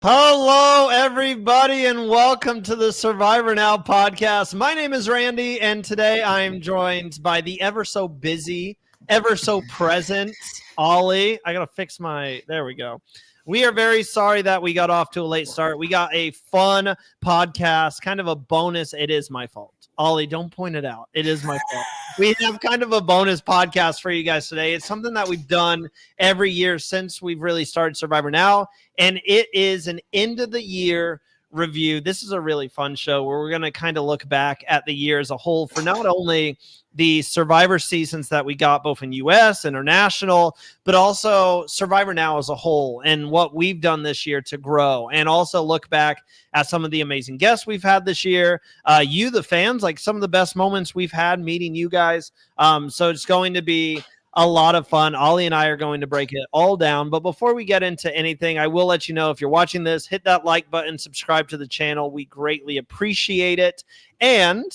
Hello, everybody, and welcome to the Survivor Now podcast. My name is Randy, and today I'm joined by the ever so busy, ever so present Ollie. I gotta fix there we go. We are very sorry that we got off to a late start. We got a fun podcast, kind of a bonus. It is my fault. Ollie, don't point it out. It is my fault. We have kind of a bonus podcast for you guys today. It's something that we've done every year since we've really started Survivor Now, and it is an end of the year review. This is a really fun show where we're going to kind of look back at the year as a whole for not only the Survivor seasons that we got both in US, international, but also Survivor Now as a whole and what we've done this year to grow, and also look back at some of the amazing guests we've had this year. You, the fans, like some of the best moments we've had meeting you guys. So it's going to be a lot of fun. Ollie and I are going to break it all down. But before we get into anything, I will let you know, if you're watching this, hit that like button, subscribe to the channel. We greatly appreciate it. And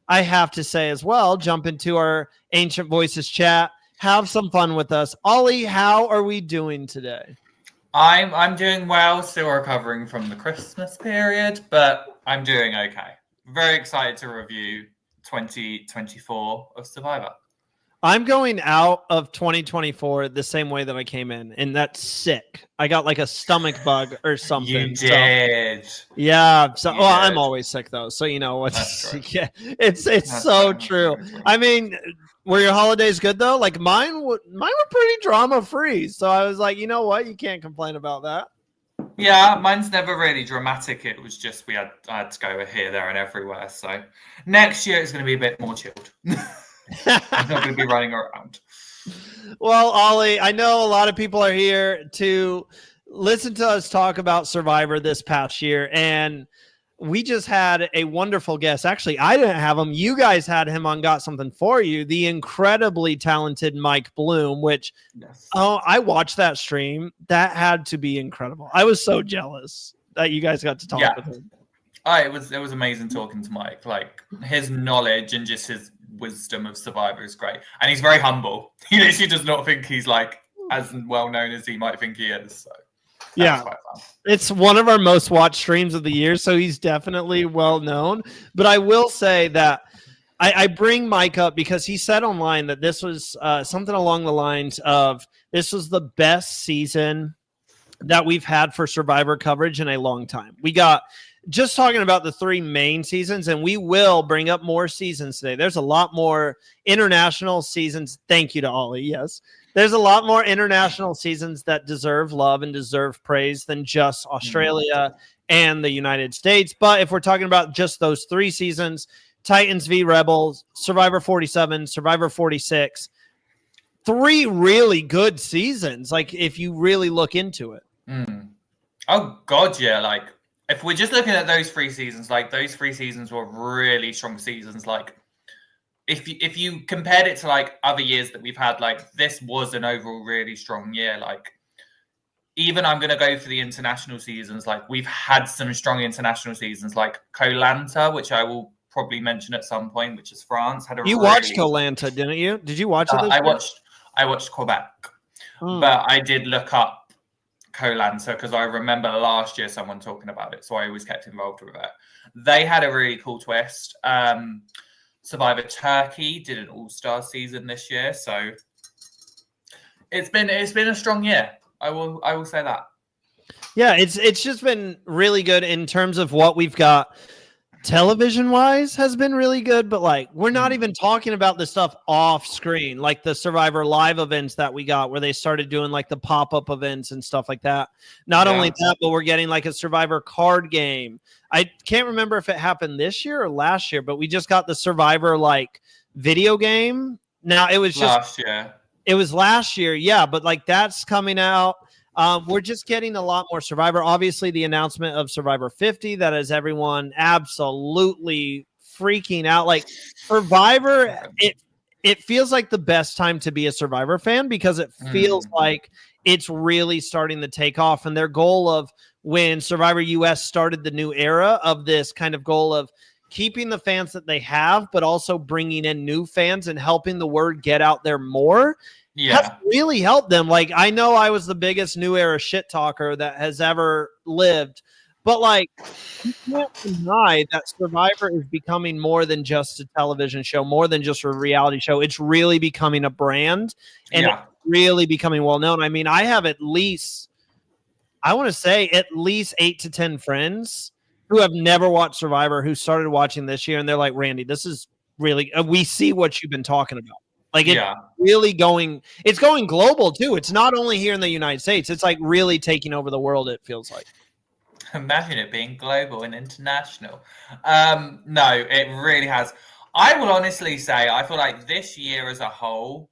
I have to say as well, jump into our Ancient Voices chat. Have some fun with us. Ollie, how are we doing today? I'm doing well, still recovering from the Christmas period, but I'm doing okay. Very excited to review 2024 of Survivor. I'm going out of 2024 the same way that I came in, and that's sick. I got like a stomach bug or something. You did. Yeah. So, You I'm did. always sick though, so you know what? Yeah, it's That's so true. true. I mean, were your holidays good though? Like mine were pretty drama free. So I was like, you know what? You can't complain about that. Yeah, mine's never really dramatic. It was just I had to go here, there, and everywhere. So next year it's going to be a bit more chilled. I'm not going to be running around. Well, Ollie, I know a lot of people are here to listen to us talk about Survivor this past year, and we just had a wonderful guest. Actually, I didn't have him. You guys had him on Got Something For You, the incredibly talented Mike Bloom, which, Yes. I watched that stream. That had to be incredible. I was so jealous that you guys got to talk with him. It was amazing talking to Mike. Like, his knowledge and just his wisdom of Survivor is great, and he's very humble. He literally does not think he's like as well known as he might think he is. So yeah, quite fun. It's one of our most watched streams of the year, so he's definitely well known. But I will say that I bring Mike up because he said online that this was something along the lines of this was the best season that we've had for Survivor coverage in a long time. We got just talking about the three main seasons, and we will bring up more seasons today. There's a lot more international seasons. Thank you to Ollie. Yes. There's a lot more international seasons that deserve love and deserve praise than just Australia and the United States. But if we're talking about just those three seasons, Titans v Rebels, Survivor 47, Survivor 46, three really good seasons, like if you really look into it. Oh, God, yeah. Like, if we're just looking at those three seasons, like, those three seasons were really strong seasons. Like, if you compared it to like other years that we've had, like, this was an overall really strong year. Like, even I'm going to go for the international seasons. Like, we've had some strong international seasons, like Koh Lanta, which I will probably mention at some point, which is France. Watched Koh Lanta, didn't you? Did you watch it? I watched Quebec, but I did look up Koh Lanta because I remember last year someone talking about it, so I always kept involved with it. They had a really cool twist. Survivor Turkey did an all-star season this year, so it's been a strong year. I will say that. Yeah, it's just been really good in terms of what we've got. Television wise has been really good, but like we're not even talking about the stuff off screen, like the Survivor live events that we got where they started doing like the pop-up events and stuff like that. Not only that, but we're getting like a Survivor card game. I can't remember if it happened this year or last year, but we just got the Survivor like video game. Now it was just last year. It was last year, yeah, but like that's coming out. We're just getting a lot more Survivor. Obviously, the announcement of Survivor 50, that is everyone absolutely freaking out. Like Survivor, it feels like the best time to be a Survivor fan because it feels like it's really starting to take off. And their goal of when Survivor US started the new era of this kind of goal of keeping the fans that they have, but also bringing in new fans and helping the word get out there more has really helped them. Like, I know I was the biggest new era shit talker that has ever lived, but like, you can't deny that Survivor is becoming more than just a television show, more than just a reality show. It's really becoming a brand, and it's really becoming well known. I mean, I have at least 8 to 10 friends who have never watched Survivor who started watching this year, and they're like, Randy, this is really, we see what you've been talking about. Like, it's really it's going global too. It's not only here in the United States. It's like really taking over the world, it feels like. Imagine it being global and international. No, it really has. I will honestly say, I feel like this year as a whole,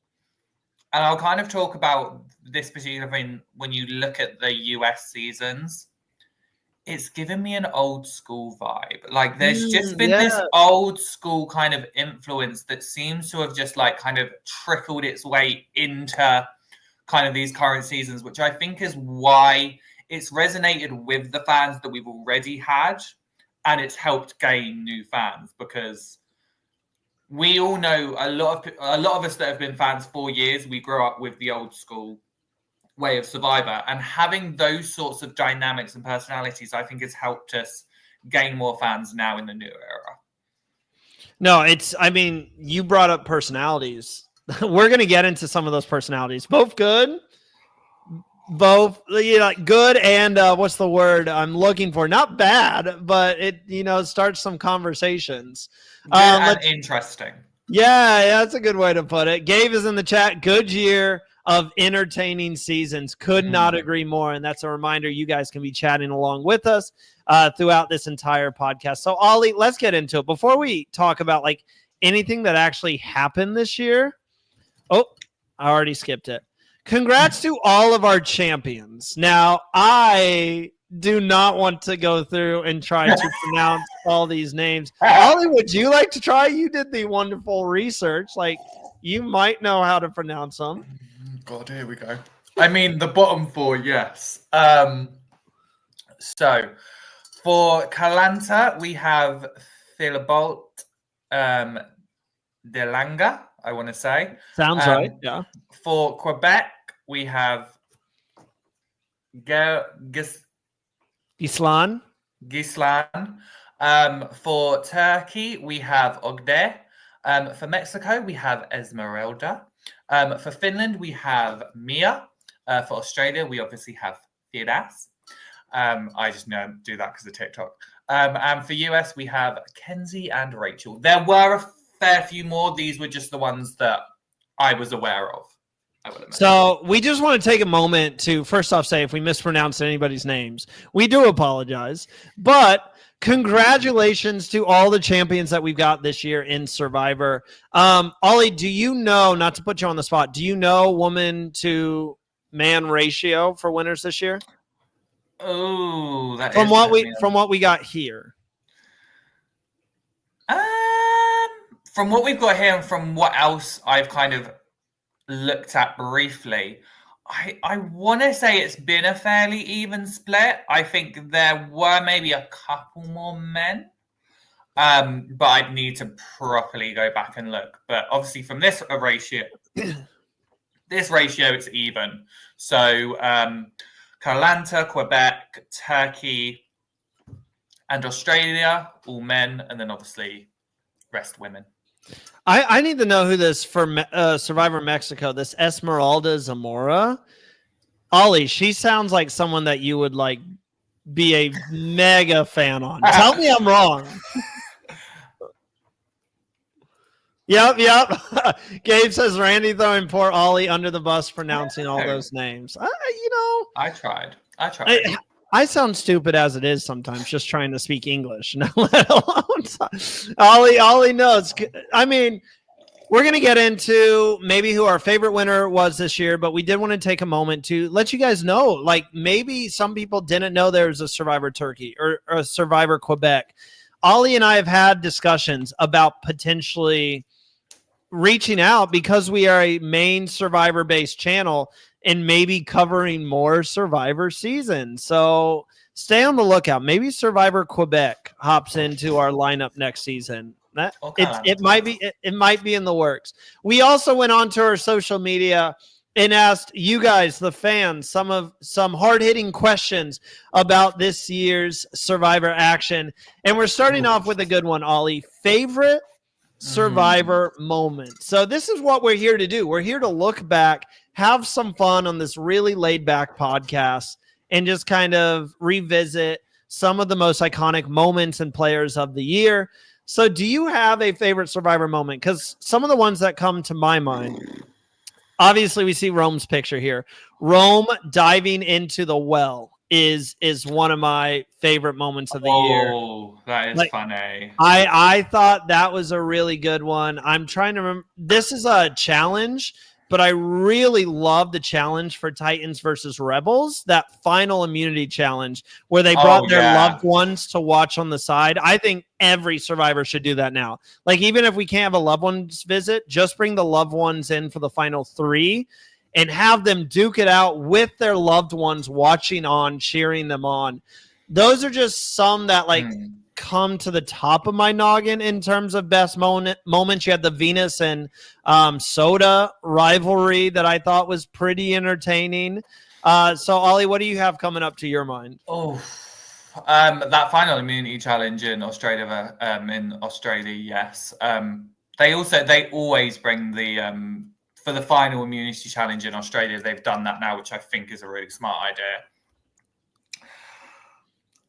and I'll kind of talk about this particular thing when you look at the US seasons, it's given me an old school vibe. Like, there's just been this old school kind of influence that seems to have just like kind of trickled its way into kind of these current seasons, which I think is why it's resonated with the fans that we've already had, and it's helped gain new fans, because we all know a lot of us that have been fans for years, we grew up with the old school way of Survivor, and having those sorts of dynamics and personalities, I think, has helped us gain more fans now in the new era. No, I mean, you brought up personalities. We're going to get into some of those personalities, both good, good, and what's the word I'm looking for? Not bad, but it, starts some conversations. And interesting. Yeah, that's a good way to put it. Gabe is in the chat. Good year of entertaining seasons. Could not agree more. And that's a reminder, you guys can be chatting along with us throughout this entire podcast. So, Ollie, let's get into it. Before we talk about like anything that actually happened this year. Oh, I already skipped it. Congrats to all of our champions. Now, I do not want to go through and try to pronounce all these names. Ollie, would you like to try? You did the wonderful research. Like, you might know how to pronounce them. God, here we go. I mean, the bottom four, yes. So, for Kalanta, we have Philibert Delanga, I want to say. Sounds right, yeah. For Quebec, we have Gislan. For Turkey, we have Ogde. For Mexico, we have Esmeralda. For Finland, we have Mia. For Australia, we obviously have Firas. I just know do that because of TikTok. And for US, we have Kenzie and Rachel. There were a fair few more. These were just the ones that I was aware of. So we just want to take a moment to first off say if we mispronounce anybody's names, we do apologize. But congratulations to all the champions that we've got this year in Survivor. Ollie, do you know, not to put you on the spot, do you know woman to man ratio for winners this year? Oh, that from what we got here. From what we've got here and from what else I've kind of looked at briefly, I want to say it's been a fairly even split. I think there were maybe a couple more men, but I'd need to properly go back and look. But obviously from this ratio, it's even. So Kalanta, Quebec, Turkey, and Australia, all men, and then obviously rest women. I need to know who this for Survivor Mexico, this Esmeralda Zamora. Ollie, she sounds like someone that you would like be a mega fan on. Tell me I'm wrong. Yep. Gabe says Randy throwing poor Ollie under the bus pronouncing all those names. I tried. I sound stupid as it is sometimes, just trying to speak English. No, let alone Ollie knows. I mean, we're going to get into maybe who our favorite winner was this year, but we did want to take a moment to let you guys know, like maybe some people didn't know there was a Survivor Turkey or a Survivor Quebec. Ollie and I have had discussions about potentially reaching out because we are a main Survivor based channel and maybe covering more Survivor seasons. So stay on the lookout. Maybe Survivor Quebec hops into our lineup next season. That it might be in the works. We also went on to our social media and asked you guys, the fans, some hard-hitting questions about this year's Survivor action. And we're starting off with a good one, Ollie. Favorite Survivor moment. So this is what we're here to do. We're here to look back, have some fun on this really laid-back podcast, and just kind of revisit some of the most iconic moments and players of the year. So do you have a favorite Survivor moment? Because some of the ones that come to my mind, obviously we see Rome's picture here. Rome diving into the well is one of my favorite moments of the year. Oh, that is funny. I thought that was a really good one. I'm trying to remember. This is a challenge, but I really love the challenge for Titans versus Rebels, that final immunity challenge where they brought their loved ones to watch on the side. I think every Survivor should do that now. Like, even if we can't have a loved ones visit, just bring the loved ones in for the final 3 and have them duke it out with their loved ones watching on, cheering them on. Those are just some that come to the top of my noggin in terms of best moments. You had the Venus and Soda rivalry that I thought was pretty entertaining. So, Ollie, what do you have coming up to your mind? Oh, that final immunity challenge in Australia, yes. They always bring the for the final immunity challenge in Australia. They've done that now, which I think is a really smart idea.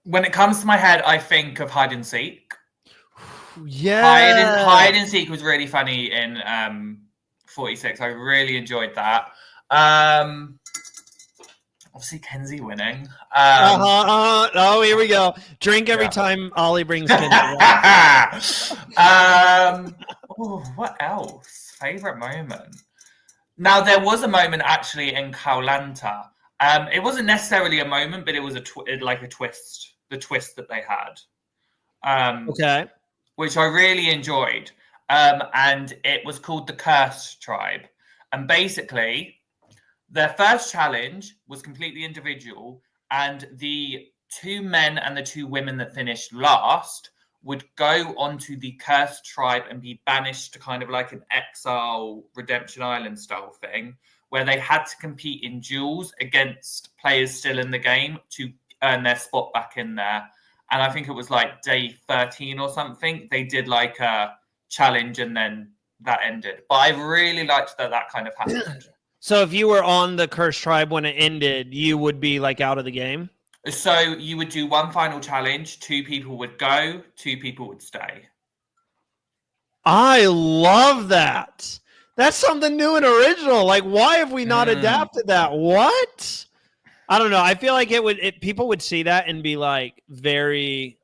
When it comes to my head, I think of hide and seek. Yeah, hide and seek was really funny in 46. I really enjoyed that. Obviously, Kenzie winning. Oh, here we go. Drink every time Ollie brings Kenzie. What else? Favorite moment? Now, there was a moment actually in Koh-Lanta. It wasn't necessarily a moment, but it was a twist. The twist that they had. Okay. Which I really enjoyed. And it was called the Cursed Tribe. And basically, their first challenge was completely individual. And the 2 men and the 2 women that finished last would go onto the Cursed Tribe and be banished to kind of like an exile Redemption Island style thing, where they had to compete in duels against players still in the game to earn their spot back in there. And I think it was like day 13 or something. They did like a challenge and then that ended. But I really liked that kind of happened. So if you were on the Cursed Tribe when it ended, you would be like out of the game? So you would do one final challenge. 2 people would go, 2 people would stay. I love that. That's something new and original. Like, why have we not adapted that? What? I don't know. I feel like people would see that and be like very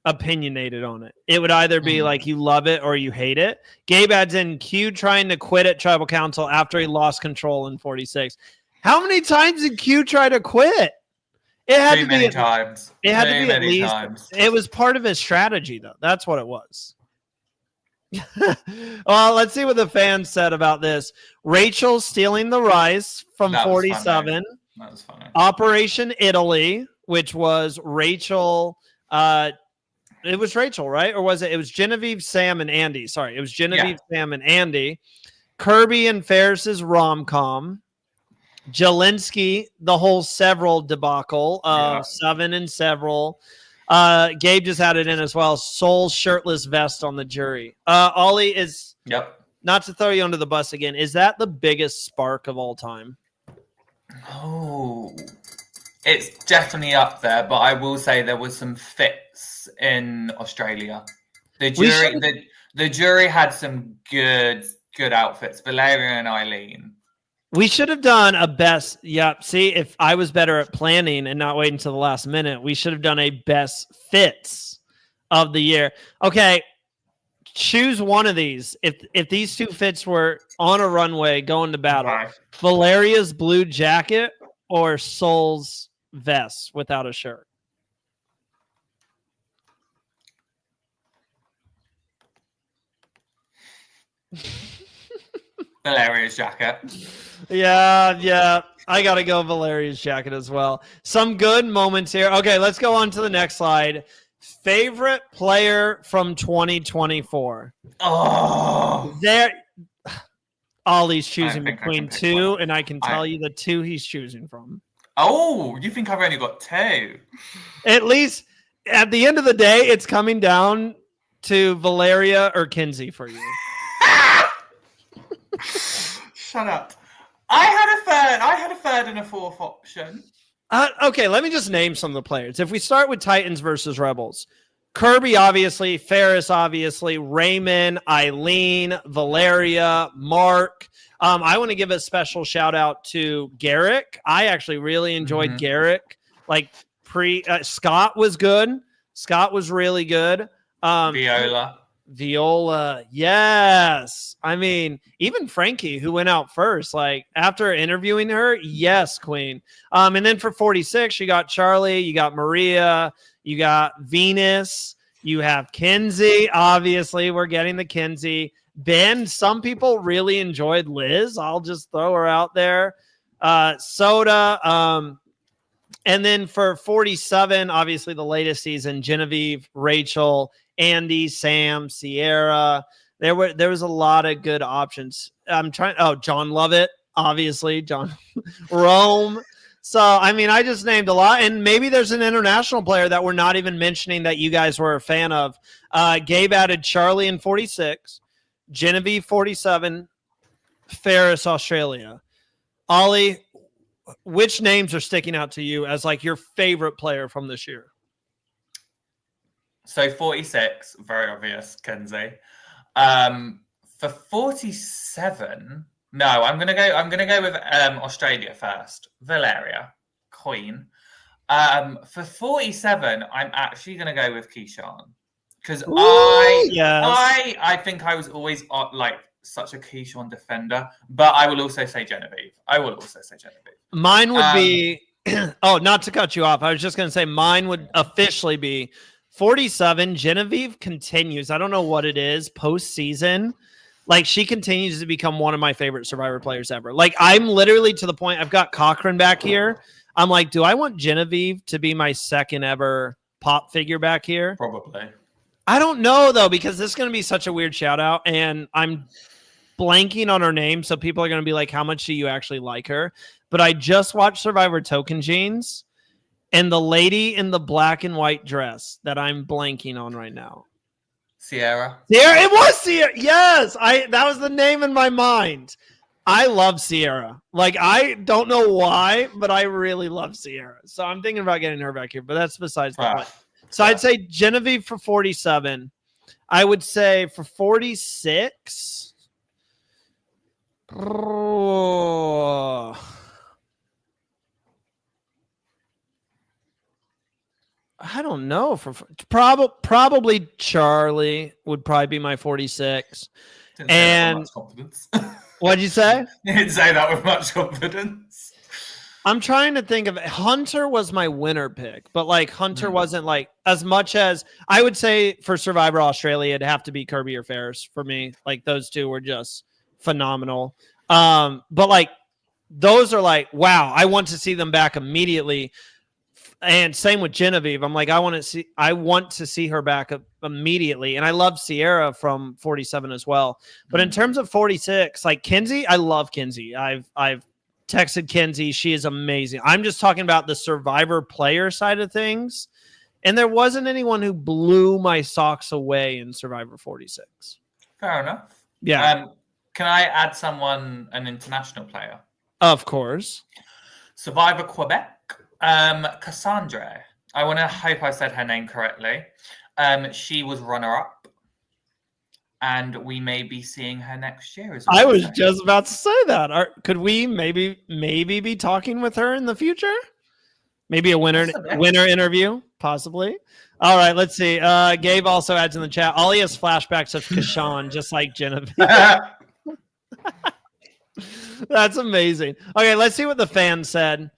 opinionated on it. It would either be like you love it or you hate it. Gabe adds in Q trying to quit at Tribal Council after he lost control in 46. How many times did Q try to quit? It had to be times. It had to be at least. It was part of his strategy, though. That's what it was. Well, let's see what the fans said about this. Rachel stealing the rice from 47. That was funny. Operation Italy, which was Rachel. It was Rachel, right? Or was it? It was Genevieve, Sam, and Andy. Sorry, it was Genevieve, Sam, and Andy. Kirby and Ferris's rom-com. Jelinski, the whole Several debacle of 7 and Several. Gabe just had it in as well. Soul's shirtless vest on the jury. Ollie is. Yep. Not to throw you under the bus again. Is that the biggest spark of all time? Oh, it's definitely up there. But I will say there was some fits in Australia. The jury had some good outfits. Valeria and Eileen. We should have done a best. Yep. See, if I was better at planning and not waiting until the last minute, we should have done a best fits of the year. Okay. Choose one of these. If these 2 fits were on a runway going to battle, Valeria's blue jacket or Soul's vest without a shirt. Valeria's jacket. Yeah. I got to go Valeria's jacket as well. Some good moments here. Okay, let's go on to the next slide. Favorite player from 2024. Oh. Ollie's choosing between two, and I can tell you the two he's choosing from. Oh, you think I've only got two? At least at the end of the day, it's coming down to Valeria or Kinsey for you. Shut up. I had a third and a fourth option. Okay, let me just name some of the players. If we start with Titans versus Rebels, Kirby, obviously, Ferris, obviously, Raymond, Eileen, Valeria, Mark. I want to give a special shout out to Garrick. I actually really enjoyed Garrick. Like Scott was good. Scott was really good. Viola, yes. I mean, even Frankie, who went out first, like after interviewing her, yes, queen. And then for 46, you got Charlie, you got Maria, you got Venus, you have Kinsey. Obviously, we're getting the Kinsey. Ben, some people really enjoyed Liz. I'll just throw her out there. Soda. And then for 47, obviously the latest season, Genevieve, Rachel, Andy, Sam, Sierra. There was a lot of good options. John Lovett, obviously, John Rome. So, I mean, I just named a lot. And maybe there's an international player that we're not even mentioning that you guys were a fan of. Gabe added Charlie in 46, Genevieve 47, Ferris, Australia. Ollie, which names are sticking out to you as like your favorite player from this year? So 46, very obvious, Kinsey. For 47, no, I'm gonna go with Australia first. Valeria, queen. For 47, I'm actually gonna go with Keyshawn. Because I think I was always like such a Keyshawn defender, but I will also say Genevieve. Mine would be not to cut you off. I was just gonna say mine would officially be 47, Genevieve continues. I don't know what it is postseason. Like she continues to become one of my favorite Survivor players ever. Like I'm literally to the point I've got Cochran back here. I'm like, do I want Genevieve to be my second ever pop figure back here? Probably. I don't know though, because this is going to be such a weird shout out and I'm blanking on her name. So people are going to be like, how much do you actually like her? But I just watched Survivor Token Jeans. And the lady in the black and white dress that I'm blanking on right now. Sierra. It was Sierra. Yes. That was the name in my mind. I love Sierra. Like, I don't know why, but I really love Sierra. So I'm thinking about getting her back here, but that's besides the point. So I'd say Genevieve for 47. I would say for 46. I don't know. Probably Charlie would probably be my 46. And what'd you say? You didn't say that with much confidence. I'm trying to think of it. Hunter was my winner pick, but like Hunter wasn't like as much as I would say for Survivor Australia, it'd have to be Kirby or Ferris for me. Like those two were just phenomenal. But like those are like, wow, I want to see them back immediately. And same with Genevieve. I'm like, I want to see her back immediately. And I love Sierra from 47 as well. But in terms of 46, like Kinsey, I love Kinsey. I've texted Kinsey. She is amazing. I'm just talking about the Survivor player side of things. And there wasn't anyone who blew my socks away in Survivor 46. Fair enough. Yeah. Can I add an international player? Of course. Survivor Quebec. Cassandra. I want to hope I said her name correctly. She was runner-up, and we may be seeing her next year as well. I was just about to say that. Could we maybe be talking with her in the future? Maybe a winner interview, possibly. All right, let's see. Gabe also adds in the chat. Ollie has flashbacks of Kashan, just like Genevieve. That's amazing. Okay, let's see what the fans said.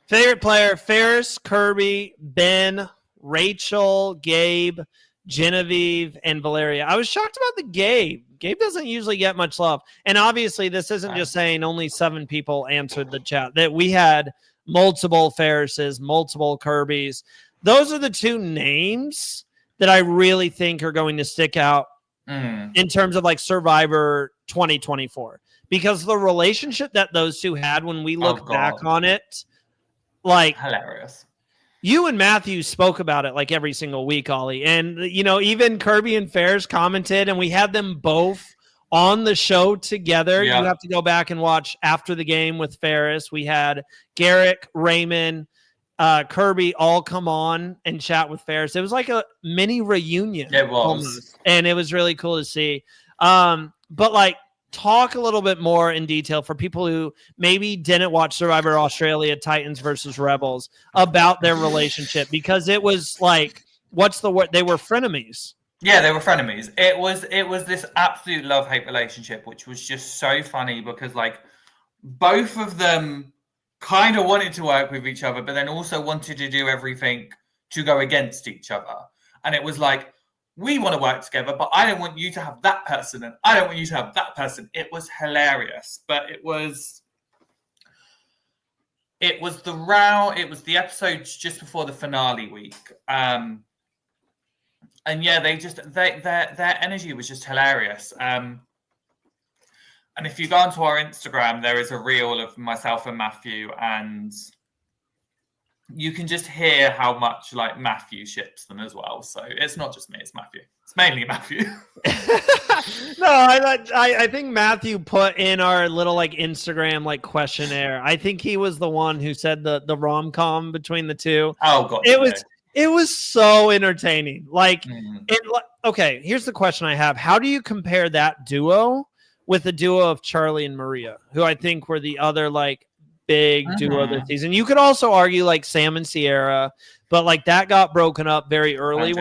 Favorite player, Ferris, Kirby, Ben, Rachel, Gabe, Genevieve, and Valeria. I was shocked about the Gabe. Gabe doesn't usually get much love. And obviously, this isn't just saying only 7 people answered the chat. That we had multiple Ferrises, multiple Kirbys. Those are the 2 names that I really think are going to stick out in terms of like Survivor 2024. Because the relationship that those 2 had when we look back on it, like hilarious. You and Matthew spoke about it like every single week, Ollie. And, even Kirby and Ferris commented, and we had them both on the show together. Yeah. You have to go back and watch after the game with Ferris. We had Garrick, Raymond, Kirby all come on and chat with Ferris. It was like a mini reunion. It was. Almost, and it was really cool to see. But like, talk a little bit more in detail for people who maybe didn't watch Survivor Australia, Titans versus Rebels, about their relationship, because it was like, what's the word? They were frenemies. Yeah, they were frenemies. It was this absolute love-hate relationship, which was just so funny because like both of them kind of wanted to work with each other, but then also wanted to do everything to go against each other. And it was like, we want to work together, but I don't want you to have that person, and I don't want you to have that person. It was hilarious, but it was the episodes just before the finale week. And yeah, their energy was just hilarious. And if you go onto our Instagram, there is a reel of myself and Matthew, and you can just hear how much like Matthew ships them as well. So it's not just me, it's Matthew. It's mainly Matthew. No, I think Matthew put in our little like Instagram like questionnaire. I think he was the one who said the rom-com between the 2. Oh god. It was so entertaining. Like okay, here's the question I have. How do you compare that duo with the duo of Charlie and Maria, who I think were the other like big duo this season? You could also argue like Sam and Sierra, but like that got broken up very early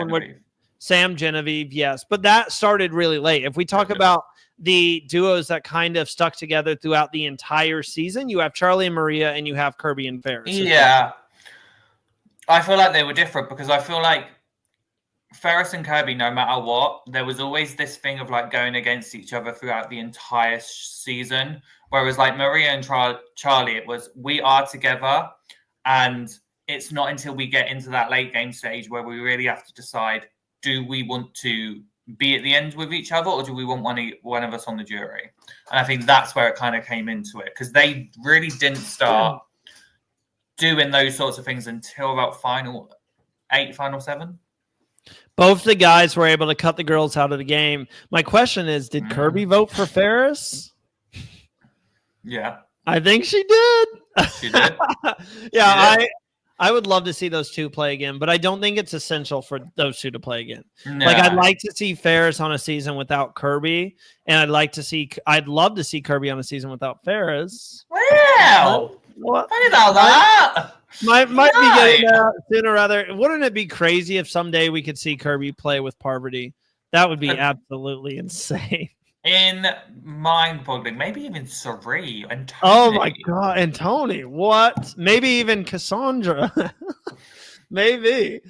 Sam Genevieve, yes, but that started really late. If we talk about the duos that kind of stuck together throughout the entire season, you have Charlie and Maria, and you have Kirby and Ferris. Yeah, I feel like they were different because I feel like Ferris and Kirby, no matter what, there was always this thing of like going against each other throughout the entire season. Whereas like Maria and Charlie, it was, we are together, and it's not until we get into that late game stage where we really have to decide, do we want to be at the end with each other, or do we want one of us on the jury? And I think that's where it kind of came into it, because they really didn't start doing those sorts of things until about final 8, final 7. Both the guys were able to cut the girls out of the game. My question is, did Kirby vote for Ferris? Yeah. I think she did. She did? Yeah, she did. I would love to see those 2 play again, but I don't think it's essential for those 2 to play again. No. Like, I'd like to see Ferris on a season without Kirby, and I'd love to see Kirby on a season without Ferris. Wow! What about that? Might be getting out sooner rather. Wouldn't it be crazy if someday we could see Kirby play with Parvati? That would be absolutely insane. In mind-boggling, maybe even Sari and Tony. Oh my god, and Tony, what? Maybe even Cassandra. Maybe.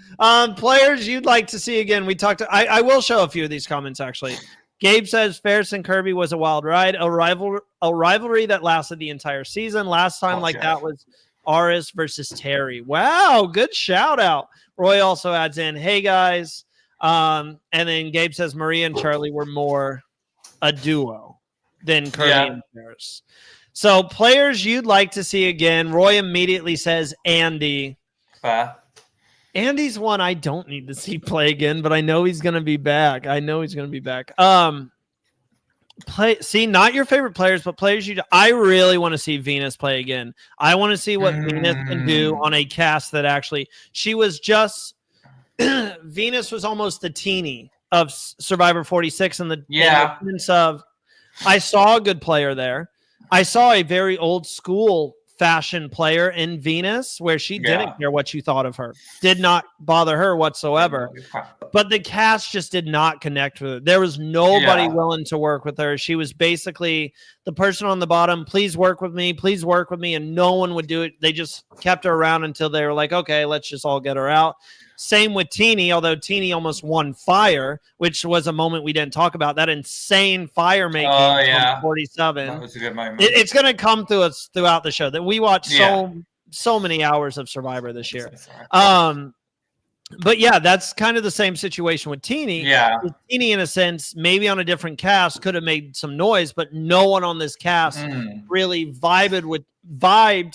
Players you'd like to see again. We talked. I will show a few of these comments actually. Gabe says Ferris and Kirby was a wild ride, a rivalry that lasted the entire season. Last time that was Aris versus Terry. Wow, good shout out. Roy also adds in, hey guys. And then Gabe says Maria and Charlie were more a duo than Kirby and Ferris. So players you'd like to see again. Roy immediately says Andy. Fair. Andy's one I don't need to see play again, but I know he's going to be back. Not your favorite players, but players I really want to see Venus play again. I want to see what Venus can do on a cast that actually she was just Venus was almost the teeny of Survivor 46 in the sense of I saw a good player there. I saw a very old school fashion player in Venus where she didn't care what you thought of her. Did not bother her whatsoever. But the cast just did not connect with her. There was nobody willing to work with her. She was basically the person on the bottom, please work with me, and no one would do it. They just kept her around until they were like, okay, let's just all get her out. Same with Teeny, although Teeny almost won Fire, which was a moment we didn't talk about. That insane fire making from 47. That was a good moment. It's going to come to us throughout the show that we watched so many hours of Survivor this year. But yeah, that's kind of the same situation with Teeny. Yeah. Teeny, in a sense, maybe on a different cast, could have made some noise, but no one on this cast really vibed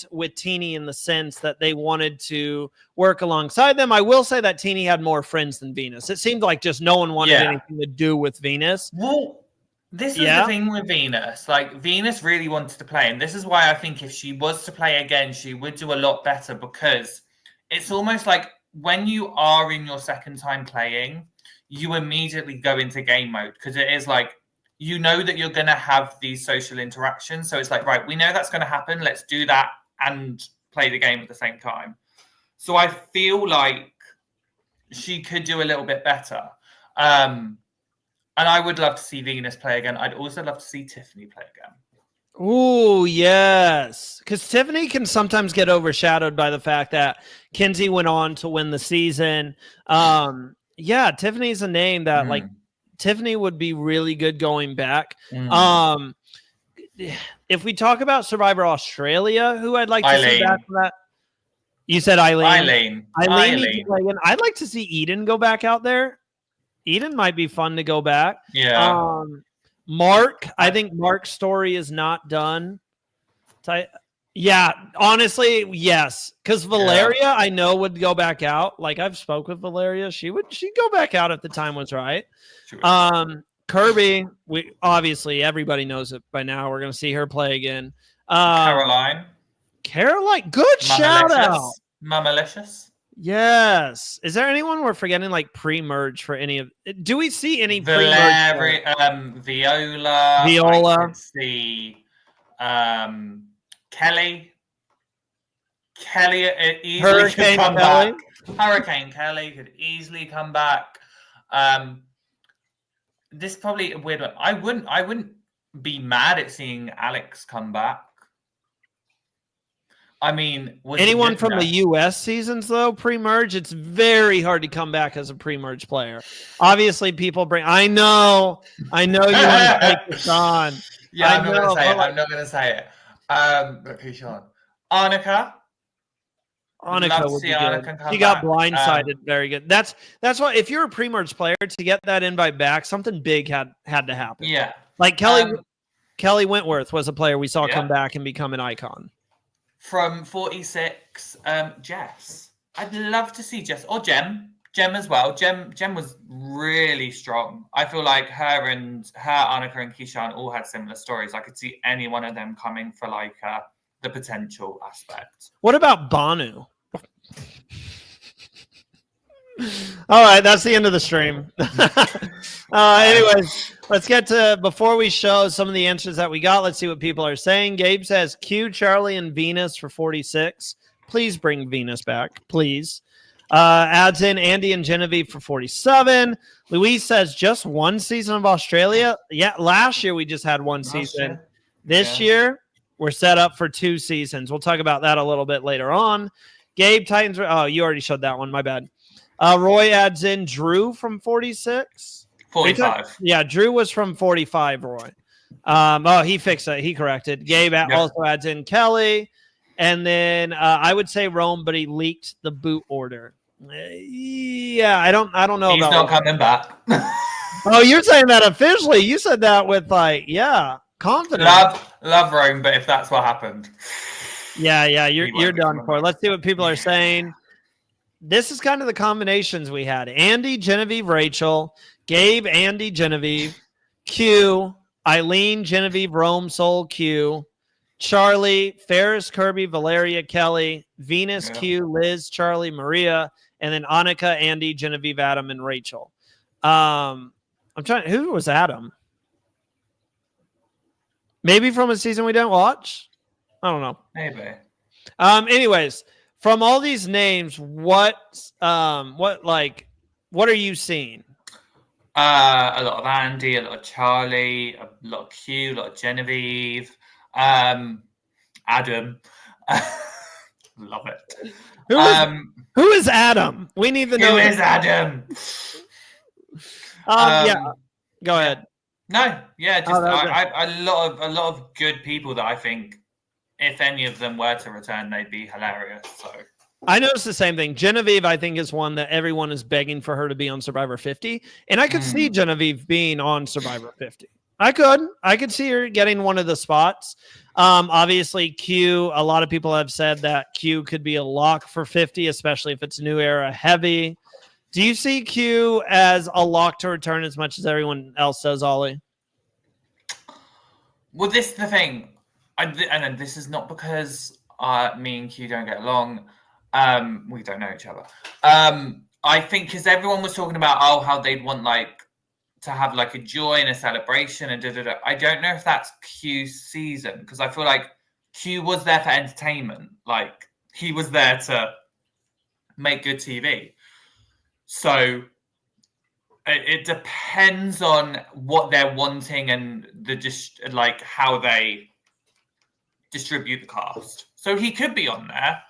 with Teeny in the sense that they wanted to work alongside them. I will say that Teeny had more friends than Venus. It seemed like just no one wanted anything to do with Venus. Well, this is the thing with Venus. Like, Venus really wanted to play, and this is why I think if she was to play again, she would do a lot better, because it's almost like when you are in your second time playing, you immediately go into game mode, because it is like, you know that you're going to have these social interactions. So it's like, right, we know that's going to happen. Let's do that and play the game at the same time. So I feel like she could do a little bit better. And I would love to see Venus play again. I'd also love to see Tiffany play again. Oh, yes. Because Tiffany can sometimes get overshadowed by the fact that Kinsey went on to win the season. Tiffany's a name that, like, Tiffany would be really good going back. If we talk about Survivor Australia, who I'd like to see back from that. You said Eileen. Eileen. I'd like to see Eden go back out there. Eden might be fun to go back. Yeah. Mark, I think Mark's story is not done. Honestly, yes. Because Valeria, I know, would go back out. Like, I've spoke with Valeria. She'd go back out if the time was right. Kirby, obviously everybody knows it by now. We're gonna see her play again. Caroline, good shout out. Mamalicious. Yes. Is there anyone we're forgetting, like, pre-merge for any of? Do we see any pre-merge? Viola. I could see Kelly. Kelly easily could come back. Hurricane Kelly could easily come back. This is probably a weird one. I wouldn't be mad at seeing Alex come back. I mean, anyone from the US seasons, though, pre-merge, it's very hard to come back as a pre-merge player. Obviously, people bring. I know you want to take this on. Yeah, I'm not going to say it. But who's Sean? Annika would be good. She got blindsided. Very good. That's why, if you're a pre-merge player, to get that invite back, something big had to happen. Yeah. Like Kelly Wentworth was a player we saw come back and become an icon. From 46, Jess. I'd love to see Jess or Jem as well. Jem was really strong. I feel like her, Annika, and Keyshawn all had similar stories. I could see any one of them coming for, like, the potential aspect. What about Banu? All right, that's the end of the stream. Anyways, let's get to, before we show some of the answers that we got, let's see what people are saying. Gabe says, Q, Charlie, and Venus for 46. Please bring Venus back, please. Adds in Andy and Genevieve for 47. Louise says, just one season of Australia? Yeah, last year we just had one season. This year, we're set up for 2 seasons. We'll talk about that a little bit later on. Gabe, Titans. Oh, you already showed that one. My bad. Roy adds in Drew from 46. 45. Yeah, Drew was from 45, Roy. He fixed it. He corrected. Gabe also adds in Kelly. And then I would say Rome, but he leaked the boot order. I don't know. He's not coming back. Oh, you're saying that officially. You said that with, like, confidence. Love Rome, but if that's what happened. Yeah, you're done for. Let's see what people are saying. This is kind of the combinations we had. Andy, Genevieve, Rachel. Gabe, Andy, Genevieve. Q. Eileen, Genevieve, Rome, Soul, Q. Charlie, Ferris, Kirby, Valeria, Kelly. Venus, Q. Liz, Charlie, Maria. And then Annika, Andy, Genevieve, Adam, and Rachel. Who was Adam? Maybe from a season we didn't watch? I don't know. Maybe. Anyways, from all these names, what are you seeing? A lot of Andy, a lot of Charlie, a lot of Q, a lot of Genevieve, Adam. Love it. Who is Adam? We need to know. Who is Adam? Yeah, go ahead. No, yeah, just a lot of good people that I think, if any of them were to return, they'd be hilarious. So I noticed the same thing. Genevieve, I think, is one that everyone is begging for her to be on Survivor 50, and I could see Genevieve being on Survivor 50. I could see her getting one of the spots. Obviously, Q. A lot of people have said that Q could be a lock for 50, especially if it's New Era heavy. Do you see Q as a lock to return as much as everyone else does, Ollie? Well, this is the thing. And this is not because me and Q don't get along. We don't know each other. I think because everyone was talking about how they'd want to have a joy and a celebration and da-da-da. I don't know if that's Q's season, because I feel like Q was there for entertainment. He was there to make good TV. So it depends on what they're wanting and how they distribute the cast. So he could be on there,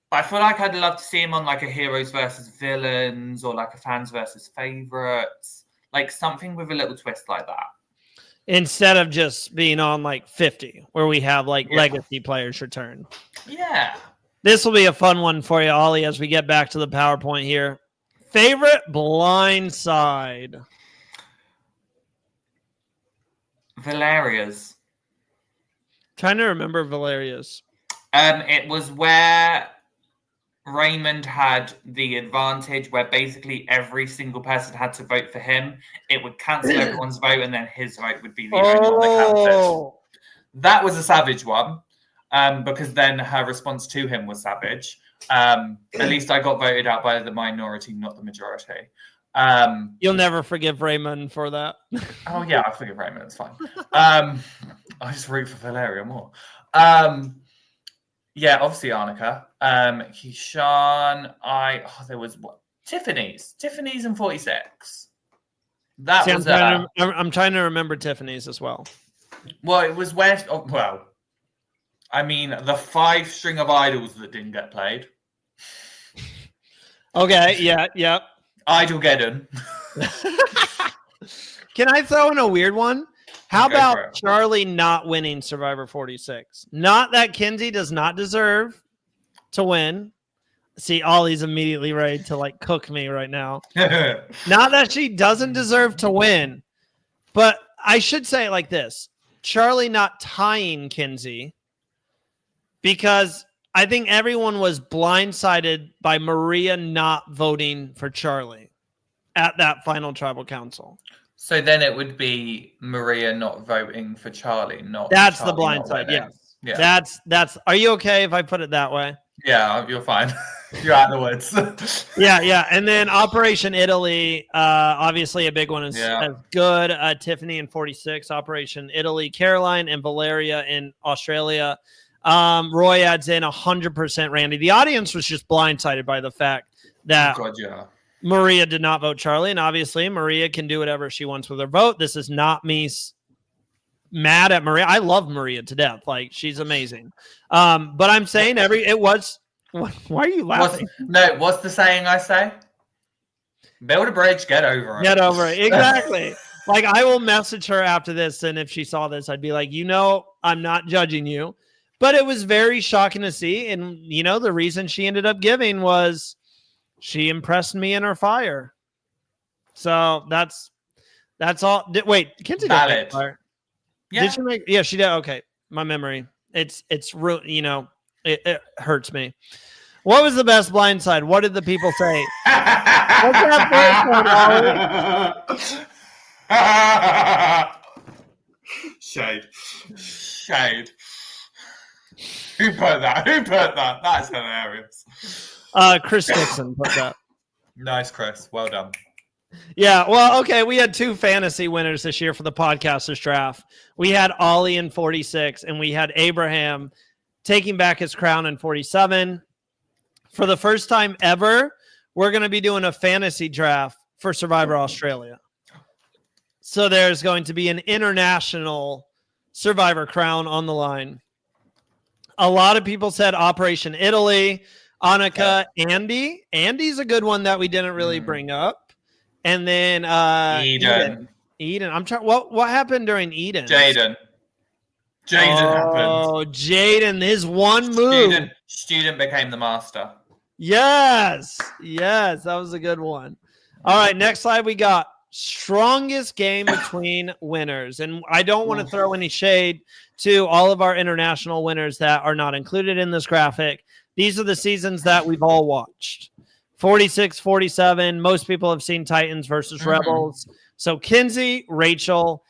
but I feel like I'd love to see him on a heroes versus villains or a fans versus favorites, something with a little twist like that. Instead of just being on 50, where we have legacy players return. Yeah. This will be a fun one for you, Ollie, as we get back to the PowerPoint here. Favorite blind side? Valeria's. Trying to remember Valeria's. It was where Raymond had the advantage, where basically every single person had to vote for him. It would cancel everyone's vote, and then his vote would be the only one that counted. That was a savage one, because then her response to him was savage. At least I got voted out by the minority, not the majority. You'll never forgive Raymond for that. Oh yeah, I forgive Raymond. It's fine. I just root for Valeria more. Yeah, obviously Arnica. Keyshawn. There was Tiffany's and 46. That was. I'm trying to remember Tiffany's as well. Well, it was where. I mean, the 5 string of idols that didn't get played. Okay, yeah. Idolgeddon. Can I throw in a weird one? How about Charlie not winning Survivor 46? Not that Kinsey does not deserve to win. See, Ollie's immediately ready to cook me right now. Not that she doesn't deserve to win, but I should say it like this. Charlie not tying Kinsey, because I think everyone was blindsided by Maria not voting for Charlie at that final tribal council. So then it would be Maria not voting for Charlie, not that's Charlie the blind side. Yes. Yeah. That's. Are you okay if I put it that way? Yeah, you're fine. You're out of the woods. Yeah. And then Operation Italy, obviously a big one is good. Tiffany in 46, Operation Italy, Caroline and Valeria in Australia. Roy adds in 100% Randy. The audience was just blindsided by the fact that Maria did not vote Charlie, and obviously Maria can do whatever she wants with her vote. This is not me mad at Maria. I love Maria to death. She's amazing. But I'm saying why are you laughing? What's the saying I say? Build a bridge, get over it. Get over it. Exactly. I will message her after this, and if she saw this, I'd be like, I'm not judging you. But it was very shocking to see. And, the reason she ended up giving was she impressed me in her fire. So that's all. Wait, Kinsey didn't make fire. Yeah. Did she make? Yeah, she did. Okay. My memory. It's real. It hurts me. What was the best blind side? What did the people say? What's that first one, Shade. Who put that? That's hilarious. Chris Dixon put that. Nice, Chris. Well done. Yeah, well, okay. We had 2 fantasy winners this year for the Podcasters Draft. We had Ollie in 46, and we had Abraham taking back his crown in 47. For the first time ever, we're going to be doing a fantasy draft for Survivor Australia. So there's going to be an international Survivor crown on the line. A lot of people said Operation Italy, Annika, Andy. Andy's a good one that we didn't really bring up. And then Eden. I'm trying. What happened during Eden? Jaden happened. Oh, Jaden, his one move. Student became the master. Yes, that was a good one. All right, next slide we got strongest game between winners. And I don't want to throw any shade to all of our international winners that are not included in this graphic. These are the seasons that we've all watched. 46, 47. Most people have seen Titans versus Rebels. So Kenzie, Rachel,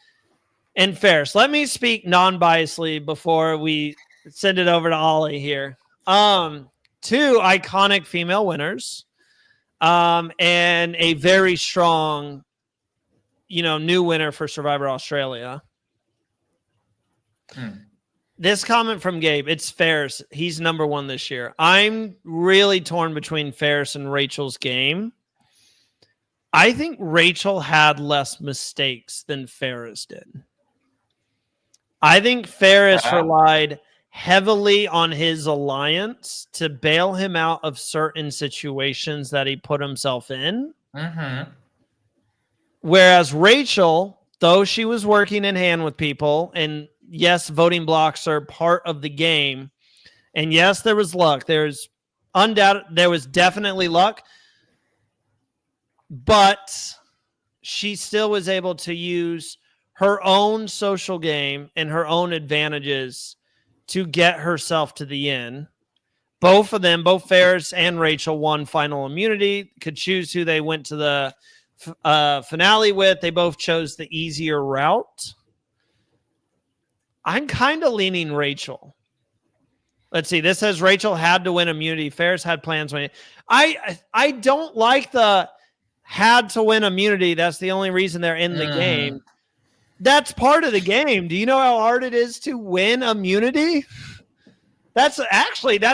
and Ferris. Let me speak non-biasedly before we send it over to Ollie here. Two iconic female winners, and a very strong, new winner for Survivor Australia. This comment from Gabe, it's Ferris. He's number one this year. I'm really torn between Ferris and Rachel's game. I think Rachel had less mistakes than Ferris did. I think Ferris relied heavily on his alliance to bail him out of certain situations that he put himself in. Whereas Rachel, though she was working in hand with people, and yes, voting blocks are part of the game, and yes, there was luck. There was definitely luck, but she still was able to use her own social game and her own advantages to get herself to the end. Both of them, both Ferris and Rachel, won final immunity, could choose who they went to the finale with. They both chose the easier route. I'm kind of leaning Rachel. Let's see. This says Rachel had to win immunity. Ferris had plans when I don't like the had to win immunity. That's the only reason they're in the game. That's part of the game. Do you know how hard it is to win immunity? That's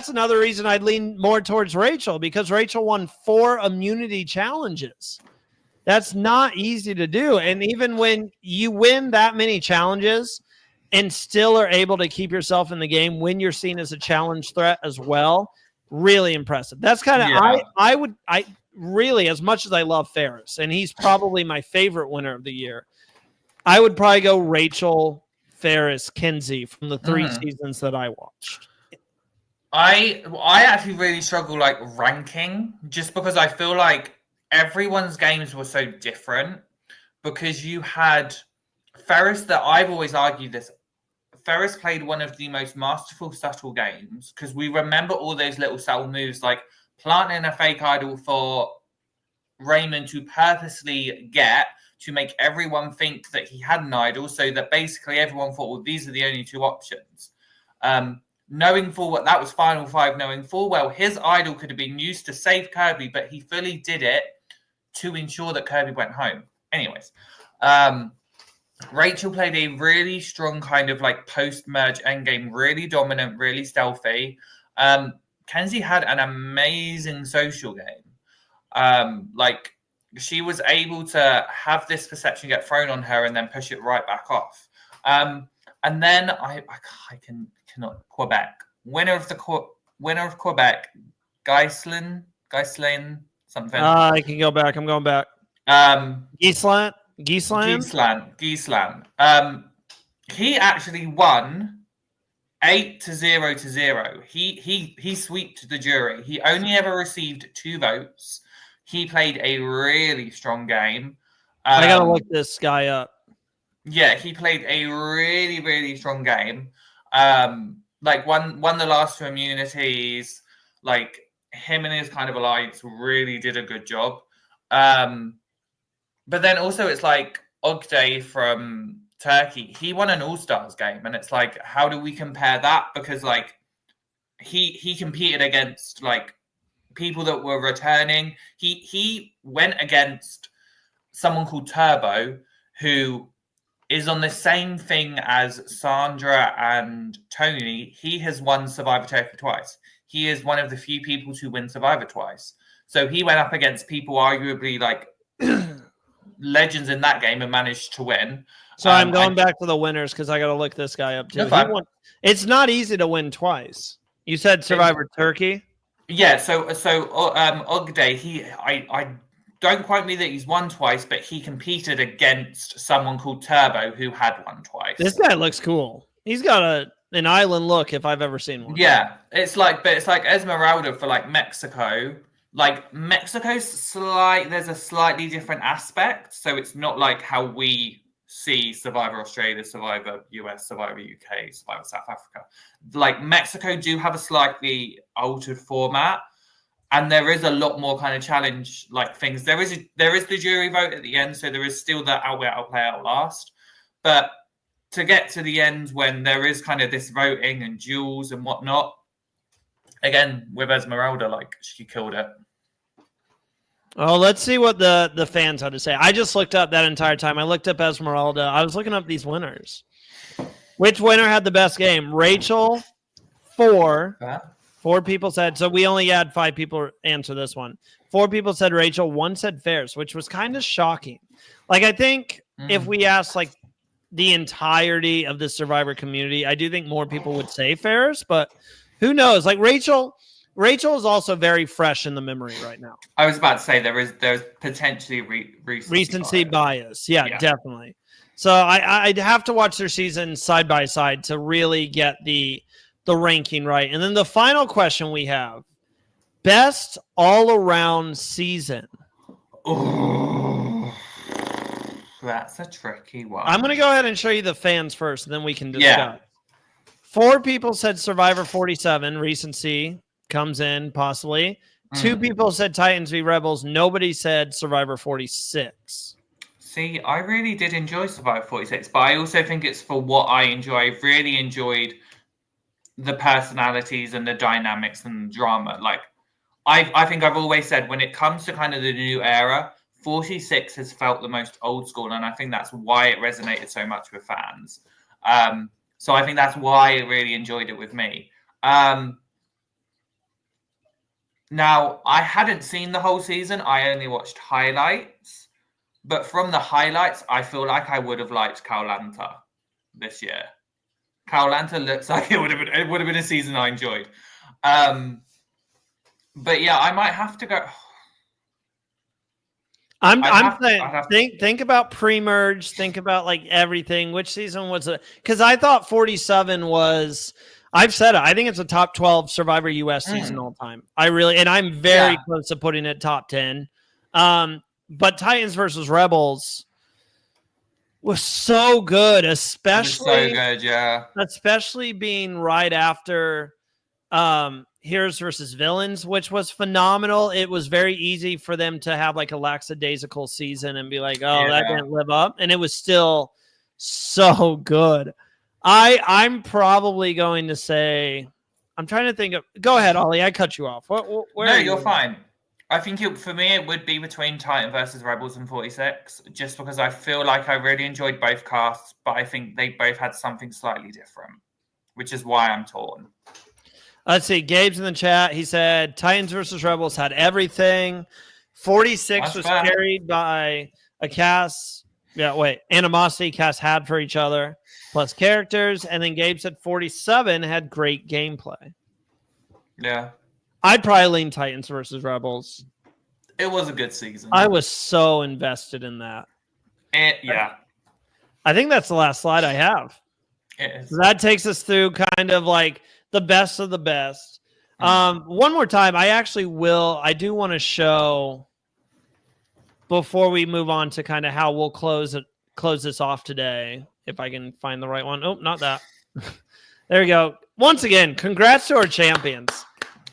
another reason I'd lean more towards Rachel, because Rachel won 4 immunity challenges. That's not easy to do. And even when you win that many challenges and still are able to keep yourself in the game when you're seen as a challenge threat as well, really impressive. That's kind of, I really, as much as I love Ferris, and he's probably my favorite winner of the year, I would probably go Rachel, Ferris, Kenzie from the 3 seasons that I watched. I actually really struggle ranking, just because I feel like everyone's games were so different, because you had Ferris, that I've always argued this. Ferris played one of the most masterful subtle games, because we remember all those little subtle moves, like planting a fake idol for Raymond to purposely get to make everyone think that he had an idol, so that basically everyone thought, well, these are the only 2 options. Knowing full well that was Final 5, knowing full well his idol could have been used to save Kirby, but he fully did it to ensure that Kirby went home. Anyways, Rachel played a really strong kind of post-merge endgame, really dominant, really stealthy. Kenzie had an amazing social game. She was able to have this perception get thrown on her and then push it right back off. And then I cannot Quebec. Winner of Quebec, Ghislaine something. I can go back. I'm going back. Ghislaine. He actually won 8-0. He sweeped the jury. He only ever received 2 votes. He played a really strong game. I gotta look this guy up. Yeah, he played a really, really strong game. Won the last 2 immunities. Him and his kind of alliance really did a good job. But then also it's Ogday from Turkey. He won an All-Stars game, and it's how do we compare that? Because he competed against people that were returning. He went against someone called Turbo, who is on the same thing as Sandra and Tony. He has won Survivor Turkey twice. He is one of the few people to win Survivor twice. So he went up against people arguably legends in that game and managed to win. So I'm going back to the winners because I got to look this guy up too. It's not easy to win twice. You said Survivor Turkey? Yeah, so Ogday, I don't quote me that he's won twice, but he competed against someone called Turbo who had won twice. This guy looks cool. He's got an island look if I've ever seen one. Yeah, it's like Esmeralda for like Mexico. Like Mexico's there's a slightly different aspect, so it's not like how we see Survivor Australia, Survivor US, Survivor UK, Survivor South Africa. Like Mexico do have a slightly altered format, and there is a lot more kind of challenge like things. There is the jury vote at the end, so there is still that outplay outlast. But to get to the end when there is kind of this voting and duels and whatnot, again with Esmeralda, like she killed it. Oh, let's see what the fans had to say. I just looked up that entire time. I looked up Esmeralda. I was looking up these winners. Which winner had the best game? Rachel, 4. 4 people said. So we only had 5 people answer this one. 4 people said Rachel. 1 said Ferris, which was kind of shocking. Like I think if we asked like the entirety of the Survivor community, I do think more people would say Ferris, but who knows? Like Rachel is also very fresh in the memory right now. I was about to say there's potentially recency bias. Yeah, definitely. So I'd have to watch their season side by side to really get the ranking right. And then the final question we have: best all around season. Oh, that's a tricky one. I'm going to go ahead and show you the fans first, and then we can discuss. Yeah. 4 people said Survivor 47 recency comes in possibly. 2 people said Titans v Rebels. Nobody said Survivor 46. See, I really did enjoy Survivor 46, but I also think it's for what I enjoy. I've really enjoyed the personalities and the dynamics and the drama. Like, I think I've always said when it comes to kind of the new era, 46 has felt the most old school, and I think that's why it resonated so much with fans. So I think that's why I really enjoyed it with me. Now, I hadn't seen the whole season. I only watched highlights. But from the highlights, I feel like I would have liked Koh-Lanta this year. Koh-Lanta looks like it would have been a season I enjoyed. But yeah, I might have to go. I'm saying think about pre-merge, think about like everything. Which season was it? Because I thought 47 was. I've said it. I think it's a top 12 Survivor US season all time. I'm very close to putting it top 10. But Titans versus Rebels was so good, especially especially being right after Heroes versus Villains, which was phenomenal. It was very easy for them to have like a lackadaisical season and be like, that didn't live up. And it was still so good. I'm probably going to say, I'm trying to think of, go ahead, Ollie. I cut you off. No, you're fine. I think for me, it would be between Titan versus Rebels and 46, just because I feel like I really enjoyed both casts, but I think they both had something slightly different, which is why I'm torn. Let's see. Gabe's in the chat. He said Titans versus Rebels had everything. 46 was carried by a cast. Animosity cast had for each other, plus characters. And then Gabe said 47 had great gameplay. Yeah. I'd probably lean Titans versus Rebels. It was a good season. I was so invested in that. I think that's the last slide I have. It is. So that takes us through kind of like the best of the best. One more time, I do want to show before we move on to kind of how we'll close this off today. If I can find the right one. Oh, not that. There we go. Once again, congrats to our champions.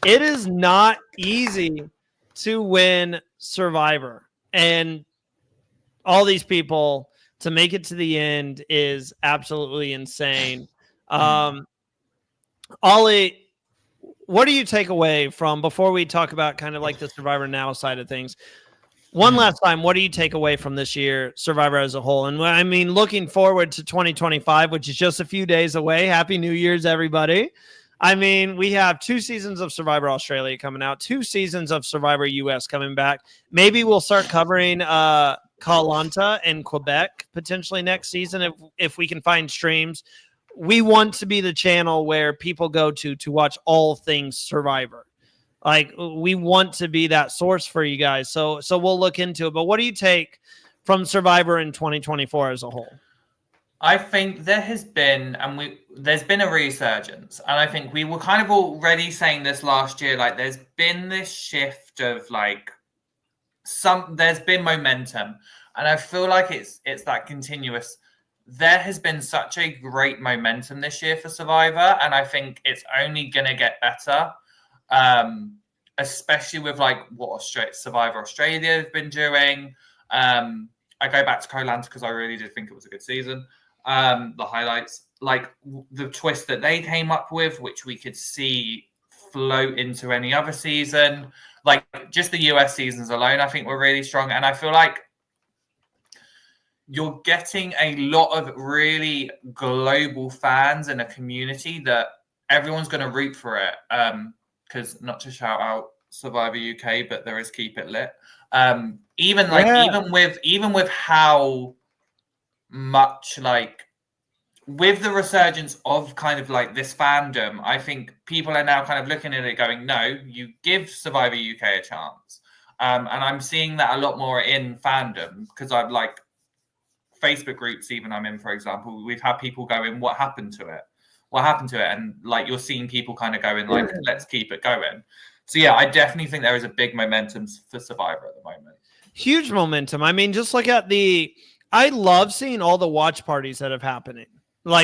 It is not easy to win Survivor, and all these people to make it to the end is absolutely insane. Ollie, what do you take away from, before we talk about kind of like the Survivor Now side of things, one last time, what do you take away from this year, Survivor as a whole? And I mean, looking forward to 2025, which is just a few days away. Happy New Year's, everybody. I mean, we have 2 seasons of Survivor Australia coming out, 2 seasons of Survivor US coming back. Maybe we'll start covering Koh-Lanta and Quebec potentially next season if we can find streams. We want to be the channel where people go to watch all things Survivor. Like, we want to be that source for you guys. So we'll look into it. But what do you take from Survivor in 2024 as a whole? I think there's been a resurgence, and I think we were kind of already saying this last year. Like, there's been this shift of like there's been momentum, and I feel like it's that continuous. There has been such a great momentum this year for Survivor, and I think it's only gonna get better. Especially with like what Survivor Australia have been doing. I go back to Koh-Lanta because I really did think it was a good season. The highlights, like the twist that they came up with, which we could see float into any other season. Like, just the US seasons alone, I think were really strong. And I feel like you're getting a lot of really global fans in a community that everyone's going to root for it. Because not to shout out Survivor UK, but there is Keep It Lit. Even with how much, like, with the resurgence of kind of like this fandom, I think people are now kind of looking at it going, no, you give Survivor UK a chance. And I'm seeing that a lot more in fandom, because I've like Facebook groups even I'm in, for example, we've had people going, what happened to it? And like, you're seeing people kind of going like, let's keep it going. So yeah, I definitely think there is a big momentum for Survivor at the moment. Huge momentum. I mean, just look at I love seeing all the watch parties that have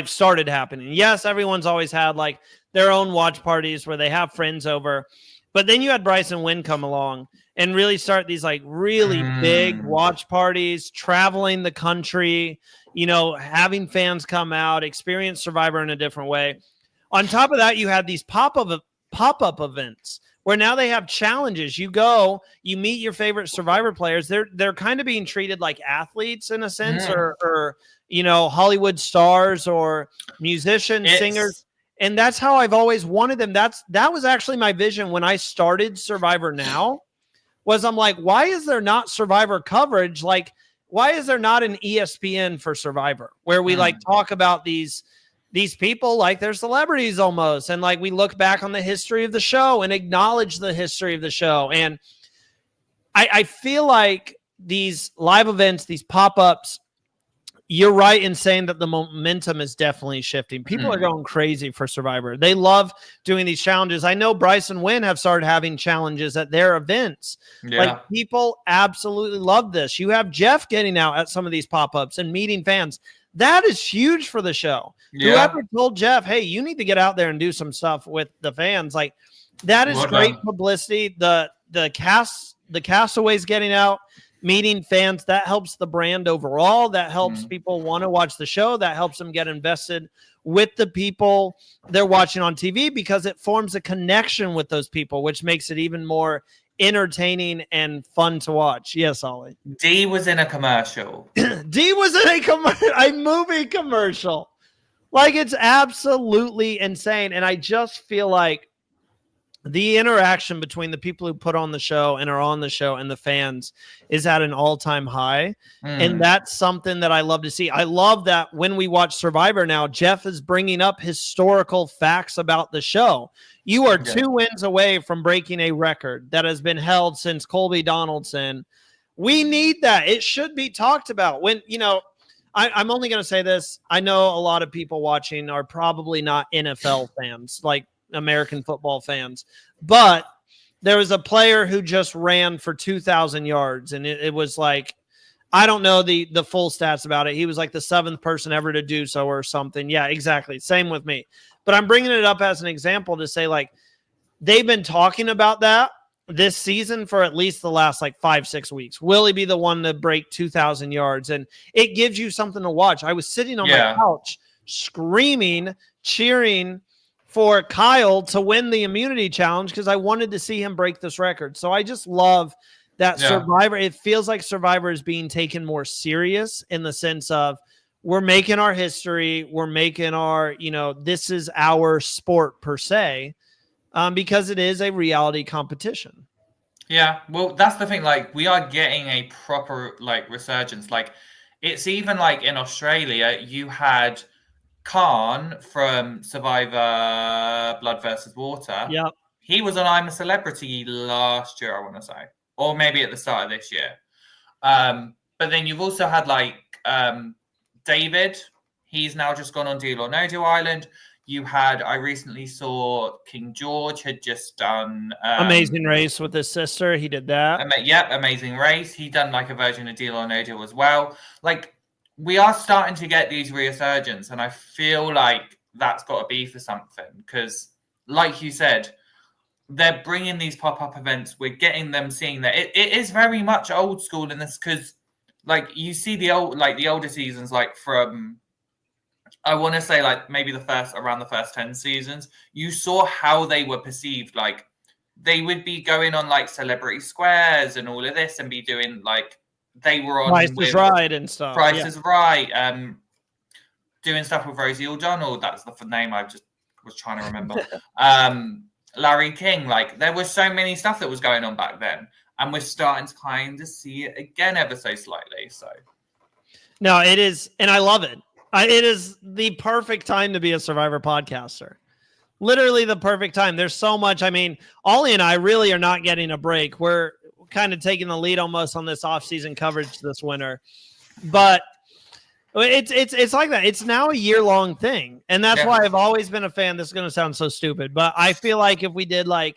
started happening. Yes, everyone's always had like their own watch parties where they have friends over, but then you had Bryson Wynn come along and really start these like really big watch parties, traveling the country, having fans come out, experience Survivor in a different way. On top of that, you had these pop-up events where now they have challenges. You go, you meet your favorite Survivor players. They're kind of being treated like athletes in a sense, or Hollywood stars or musicians, singers. And that's how I've always wanted them. That was actually my vision when I started Survivor Now, was I'm like, why is there not Survivor coverage? Like, why is there not an ESPN for Survivor where we like talk about these people like they're celebrities almost, and like we look back on the history of the show and acknowledge the history of the show? And I feel like these live events, these pop-ups, you're right in saying that the momentum is definitely shifting. People are going crazy for Survivor. They love doing these challenges. I know Bryce and Wynn have started having challenges at their events. Yeah. Like, people absolutely love this. You have Jeff getting out at some of these pop-ups and meeting fans. That is huge for the show. Yeah. Whoever told Jeff, hey, you need to get out there and do some stuff with the fans, like, that is great publicity. The castaways getting out, meeting fans, that helps the brand overall. That helps people want to watch the show. That helps them get invested with the people they're watching on TV, because it forms a connection with those people, which makes it even more entertaining and fun to watch. Yes, Ollie. D was in a commercial. D was in a movie commercial. Like, it's absolutely insane. And I just feel like the interaction between the people who put on the show and are on the show and the fans is at an all-time high. And that's something that I love to see. I love that when we watch Survivor Now, Jeff is bringing up historical facts about the show. You are 2 wins away from breaking a record that has been held since Colby Donaldson. We need that. It should be talked about. When, I'm only going to say this. I know a lot of people watching are probably not NFL fans, like American football fans, but there was a player who just ran for 2,000 yards, and it was like, I don't know the full stats about it. He was like the 7th person ever to do so or something. Yeah, exactly. Same with me. But I'm bringing it up as an example to say, like, they've been talking about that this season for at least the last like 5-6 weeks. Will he be the one to break 2,000 yards? And it gives you something to watch. I was sitting on my couch screaming, cheering for Kyle to win the immunity challenge because I wanted to see him break this record. So I just love that Survivor. It feels like Survivor is being taken more serious in the sense of, we're making our history. We're making our, this is our sport per se, because it is a reality competition. Yeah, well, that's the thing. Like, we are getting a proper like resurgence. Like, it's even like in Australia, you had Khan from Survivor Blood versus Water. Yep. He was on I'm a Celebrity last year, I want to say, or maybe at the start of this year. But then you've also had like David. He's now just gone on Deal or No Deal Island. You had, I recently saw King George had just done Amazing Race with his sister. He did that. Amazing Race. He done like a version of Deal or No Deal as well. Like, we are starting to get these resurgence, and I feel like that's got to be for something because, like you said, they're bringing these pop-up events. We're getting them seeing that it is very much old school in this because, like, you see the older seasons, like from, I want to say like maybe around the first 10 seasons, you saw how they were perceived. Like, they would be going on like Celebrity Squares and all of this and be doing like, they were on Price is Right and stuff. Price is Right. Doing stuff with Rosie O'Donnell. That's the name I just was trying to remember. Larry King. Like, there was so many stuff that was going on back then, and we're starting to kind of see it again ever so slightly. So, no, it is, and I love it. It is the perfect time to be a Survivor podcaster. Literally the perfect time. There's so much. I mean, Ollie and I really are not getting a break. We're kind of taking the lead almost on this off-season coverage this winter, but it's like that. It's now a year-long thing, and that's why I've always been a fan. This is going to sound so stupid, but I feel like if we did like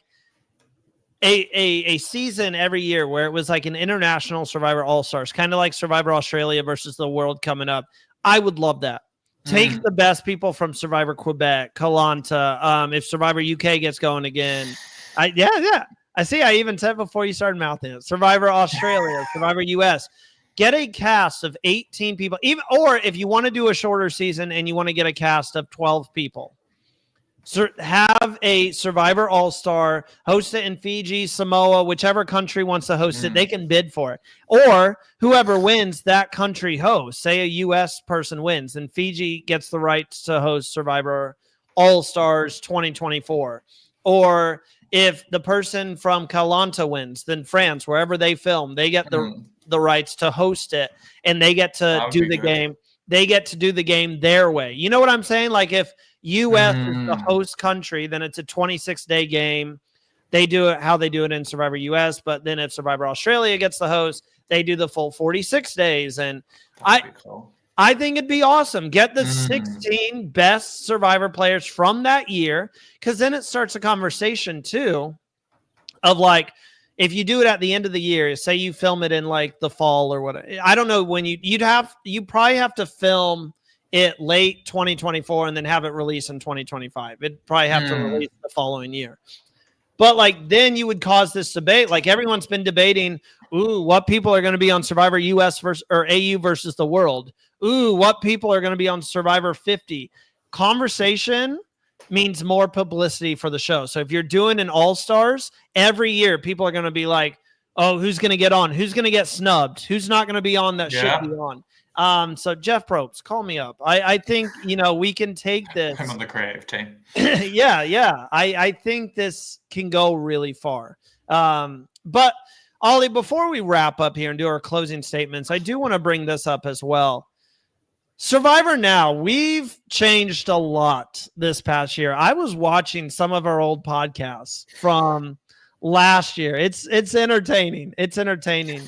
a season every year where it was like an international Survivor All-Stars, kind of like Survivor Australia versus the World coming up, I would love that. Take the best people from Survivor Quebec, Koh Lanta, if Survivor UK gets going again. I see. I even said before you started mouthing it. Survivor Australia, Survivor US. Get a cast of 18 people, or if you want to do a shorter season and you want to get a cast of 12 people. So have a Survivor All-Star, host it in Fiji, Samoa, whichever country wants to host it, they can bid for it. Or whoever wins, that country hosts. Say a U.S. person wins, and Fiji gets the rights to host Survivor All-Stars 2024. Or if the person from Koh Lanta wins, then France, wherever they film, they get the rights to host it, and they get to do the game. They get to do the game their way. You know what I'm saying? Like, if U.S. is the host country, then it's a 26-day game. They do it how they do it in Survivor U.S., but then if Survivor Australia gets the host, they do the full 46 days. And I think it'd be awesome. Get the 16 best Survivor players from that year, because then it starts a conversation, too, of like, if you do it at the end of the year, say you film it in like the fall or whatever. I don't know when you probably have to film it late 2024 and then have it released in 2025. It'd probably have to release the following year. But like, then you would cause this debate. Like, everyone's been debating, what people are going to be on Survivor US versus or AU versus the World. What people are going to be on Survivor 50. Conversation means more publicity for the show. So if you're doing an All-Stars, every year people are going to be like, oh, who's going to get on? Who's going to get snubbed? Who's not going to be on that should be on? So Jeff Probst, call me up. I think, we can take this. I'm on the creative team. Yeah. I think this can go really far. But Ollie, before we wrap up here and do our closing statements, I do want to bring this up as well. Survivor Now, we've changed a lot this past year. I was watching some of our old podcasts from last year. It's entertaining. It's entertaining.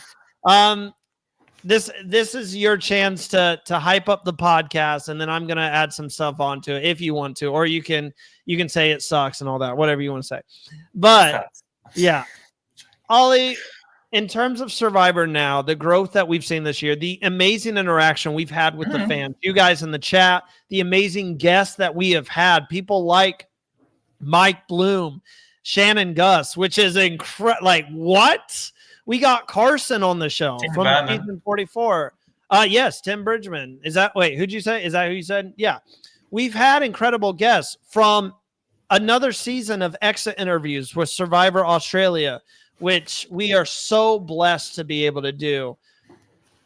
This is your chance to hype up the podcast, and then I'm gonna add some stuff onto it if you want to, or you can say it sucks and all that, whatever you want to say. But yeah, Ollie, in terms of Survivor Now, the growth that we've seen this year, the amazing interaction we've had with the fans, you guys in the chat, the amazing guests that we have had, people like Mike Bloom, Shannon Gus, which is incredible. Like, what? We got Carson on the show from season 44. Yes, Tim Bridgman. Who'd you say? Is that who you said? Yeah. We've had incredible guests from another season of exit interviews with Survivor Australia, which we are so blessed to be able to do.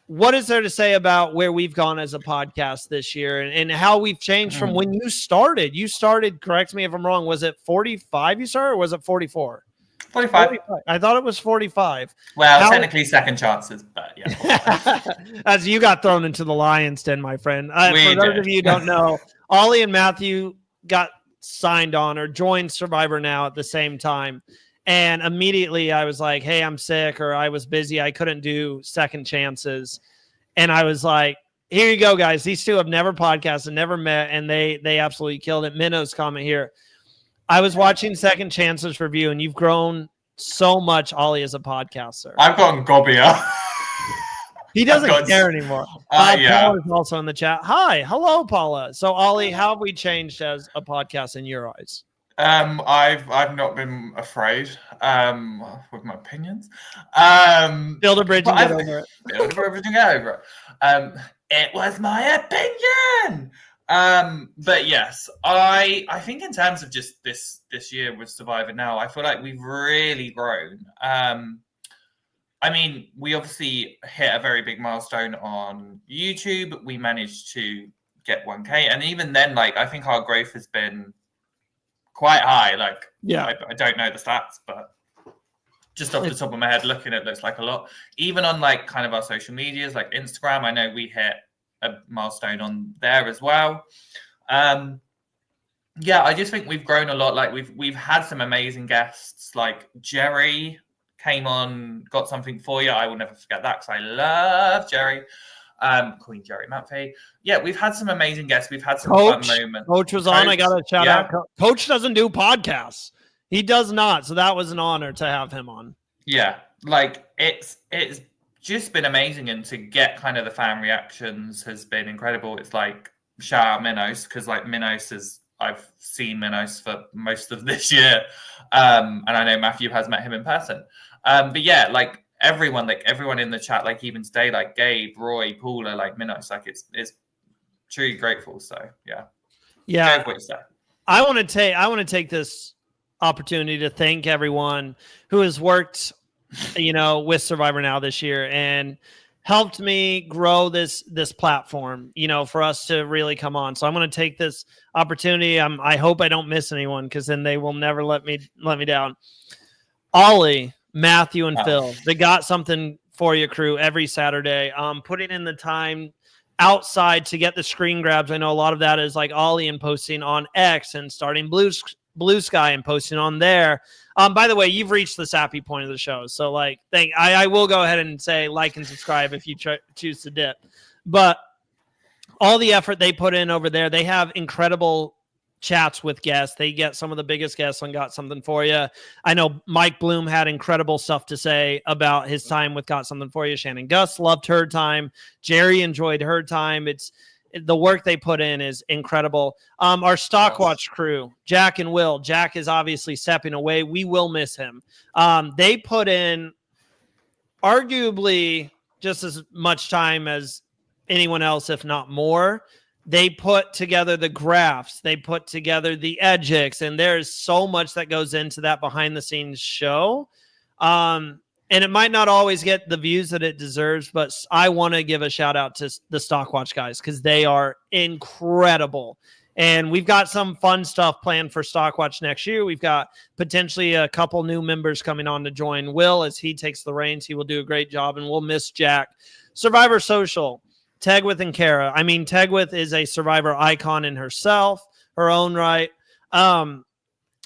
What is there to say about where we've gone as a podcast this year and how we've changed from when you started? You started, correct me if I'm wrong, was it 45 you started or was it 44? 45. 45. I thought it was 45. Well, technically second chances, but yeah. As you got thrown into the lion's den, my friend. For those of you who don't know, Ollie and Matthew got signed on or joined Survivor Now at the same time. And immediately I was like, hey, I'm sick, or I was busy. I couldn't do second chances. And I was like, here you go, guys. These two have never podcasted, never met, and they absolutely killed it. Minnow's comment here. I was watching Second Chances review, and you've grown so much, Ollie, as a podcaster. I've gotten gobbier. He doesn't care anymore. Yeah. Paula's also in the chat. Hi. Hello, Paula. So, Ollie, how have we changed as a podcast in your eyes? I've not been afraid with my opinions. Build a bridge and get over it. Build a bridge and get over it. It was my opinion. But yes, I think in terms of just this year with Survivor Now, I feel like we've really grown. I mean, we obviously hit a very big milestone on YouTube. We managed to get 1K, and even then, like, I think our growth has been quite high. Like, yeah, I don't know the stats, but just off the top of my head, looking, it looks like a lot. Even on like kind of our social medias, like Instagram, I know we hit a milestone on there as well. Yeah, I just think we've grown a lot. Like we've had some amazing guests. Like Jerry came on, got something for you. I will never forget that because I love Jerry. Queen Jerry Matfey. Yeah, we've had some amazing guests. We've had some fun moments. Coach was on. I got a shout out. Coach doesn't do podcasts. He does not. So that was an honor to have him on. Yeah, like it's just been amazing, and to get kind of the fan reactions has been incredible. It's like, shout out Minos, because like I've seen Minos for most of this year, and I know Matthew has met him in person. But yeah, like everyone in the chat, like even today, like Gabe, Roy, Paula, like Minos, like it's truly grateful. So yeah. I want to take this opportunity to thank everyone who has worked, with Survivor Now this year and helped me grow this platform, for us to really come on. So I'm going to take this opportunity. I hope I don't miss anyone, because then they will never let me down. Ollie, Matthew, and Phil, they got something for you, crew, every Saturday. Putting in the time outside to get the screen grabs. I know a lot of that is like Ollie and posting on X and starting Blue Sky and posting on there. By the way, you've reached the sappy point of the show. So I will go ahead and say like and subscribe if you choose to dip. But all the effort they put in over there, they have incredible chats with guests. They get some of the biggest guests on Got Something For You. I know Mike Bloom had incredible stuff to say about his time with Got Something For You. Shannon Gus loved her time. Jerry enjoyed her time. The work they put in is incredible. Our Stockwatch crew, Jack and Will. Jack is obviously stepping away. We will miss him. They put in arguably just as much time as anyone else, if not more. They put together the graphs. They put together the edgics, and there's so much that goes into that behind-the-scenes show. And it might not always get the views that it deserves, but I want to give a shout out to the Stockwatch guys, because they are incredible. And we've got some fun stuff planned for Stockwatch next year. We've got potentially a couple new members coming on to join Will as he takes the reins. He will do a great job, and we'll miss Jack. Survivor Social, Tegwith and Kara. I mean, Tegwith is a Survivor icon in herself, her own right.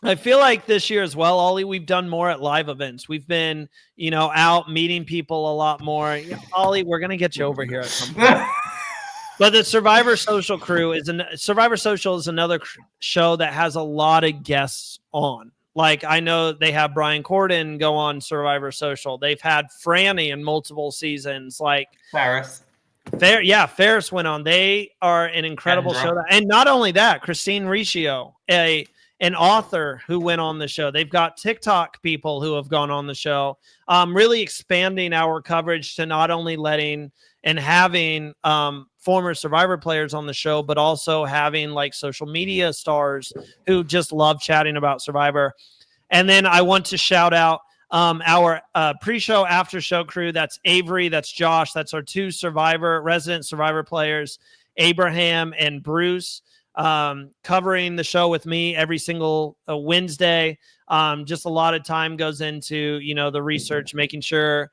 I feel like this year as well, Ollie, we've done more at live events. We've been, out meeting people a lot more. Ollie, we're going to get you over here at some point. But the Survivor Social crew Survivor Social is another show that has a lot of guests on. Like, I know they have Brian Corden go on Survivor Social. They've had Franny in multiple seasons. Like Ferris. Ferris went on. They are an incredible show. And not only that, Christine Riccio, an author who went on the show. They've got TikTok people who have gone on the show, really expanding our coverage to not only letting and having former Survivor players on the show, but also having like social media stars who just love chatting about Survivor. And then I want to shout out our pre-show, after-show crew. That's Avery, that's Josh, that's our two resident Survivor players, Abraham and Bruce. covering the show with me every single Wednesday. Just a lot of time goes into, the research, making sure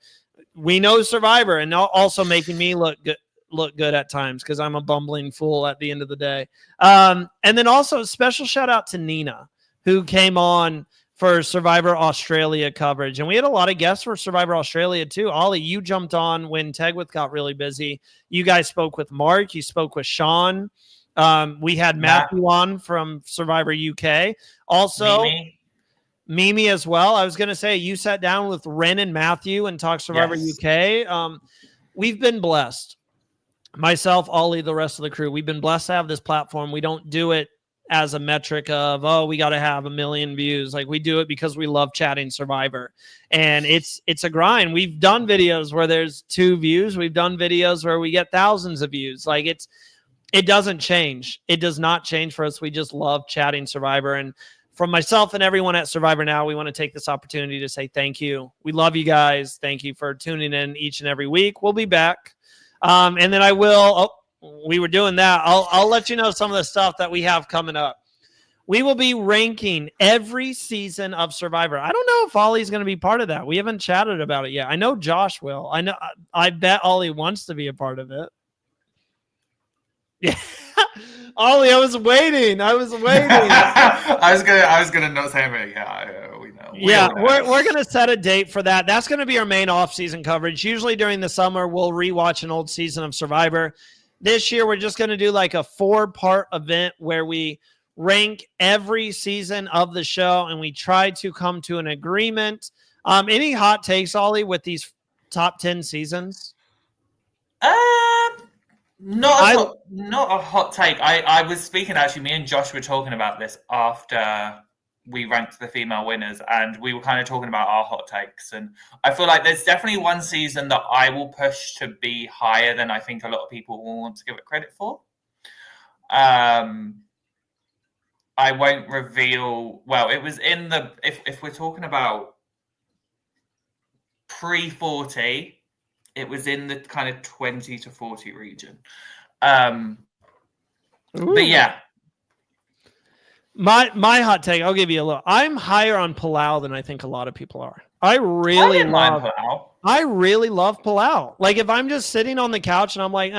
we know Survivor, and also making me look good at times because I'm a bumbling fool at the end of the day. And then also special shout out to Nina, who came on for Survivor Australia coverage. And we had a lot of guests for Survivor Australia too. Ollie, you jumped on when Tegwith got really busy. You guys spoke with Mark. You spoke with Sean. We had Matthew on from Survivor UK. Also, Mimi as well. I was going to say, you sat down with Ren and Matthew and talked Survivor UK. We've been blessed. Myself, Ollie, the rest of the crew, we've been blessed to have this platform. We don't do it as a metric of, we got to have 1 million views. Like, we do it because we love chatting Survivor, and it's a grind. We've done videos where there's 2 views. We've done videos where we get thousands of views. Like, it doesn't change. It does not change for us. We just love chatting Survivor. And from myself and everyone at Survivor Now, we want to take this opportunity to say thank you. We love you guys. Thank you for tuning in each and every week. We'll be back. And then I will, we were doing that. I'll let you know some of the stuff that we have coming up. We will be ranking every season of Survivor. I don't know if Ollie's going to be part of that. We haven't chatted about it yet. I know Josh will. I bet Ollie wants to be a part of it. Yeah. Ollie, I was waiting. I was gonna not say anything. Yeah, we know. We're gonna set a date for that. That's gonna be our main off-season coverage. Usually during the summer, we'll rewatch an old season of Survivor. This year, we're just gonna do like a 4-part event where we rank every season of the show, and we try to come to an agreement. Any hot takes, Ollie, with these top 10 seasons? Not a hot take. I was speaking, actually, me and Josh were talking about this after we ranked the female winners, and we were kind of talking about our hot takes. And I feel like there's definitely one season that I will push to be higher than I think a lot of people will want to give it credit for. I won't reveal. Well, it was in the, if we're talking about pre-40, it was in the kind of 20 to 40 region. But yeah. My hot take, I'll give you a little. I'm higher on Palau than I think a lot of people are. I really love Palau. Like, if I'm just sitting on the couch and I'm like,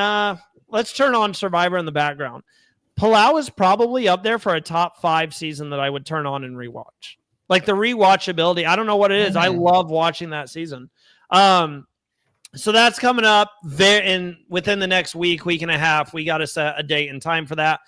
let's turn on Survivor in the background. Palau is probably up there for a top 5 season that I would turn on and rewatch. Like, the rewatchability, I don't know what it is. I love watching that season. So that's coming up within the next week and a half. We got to set a date and time for that.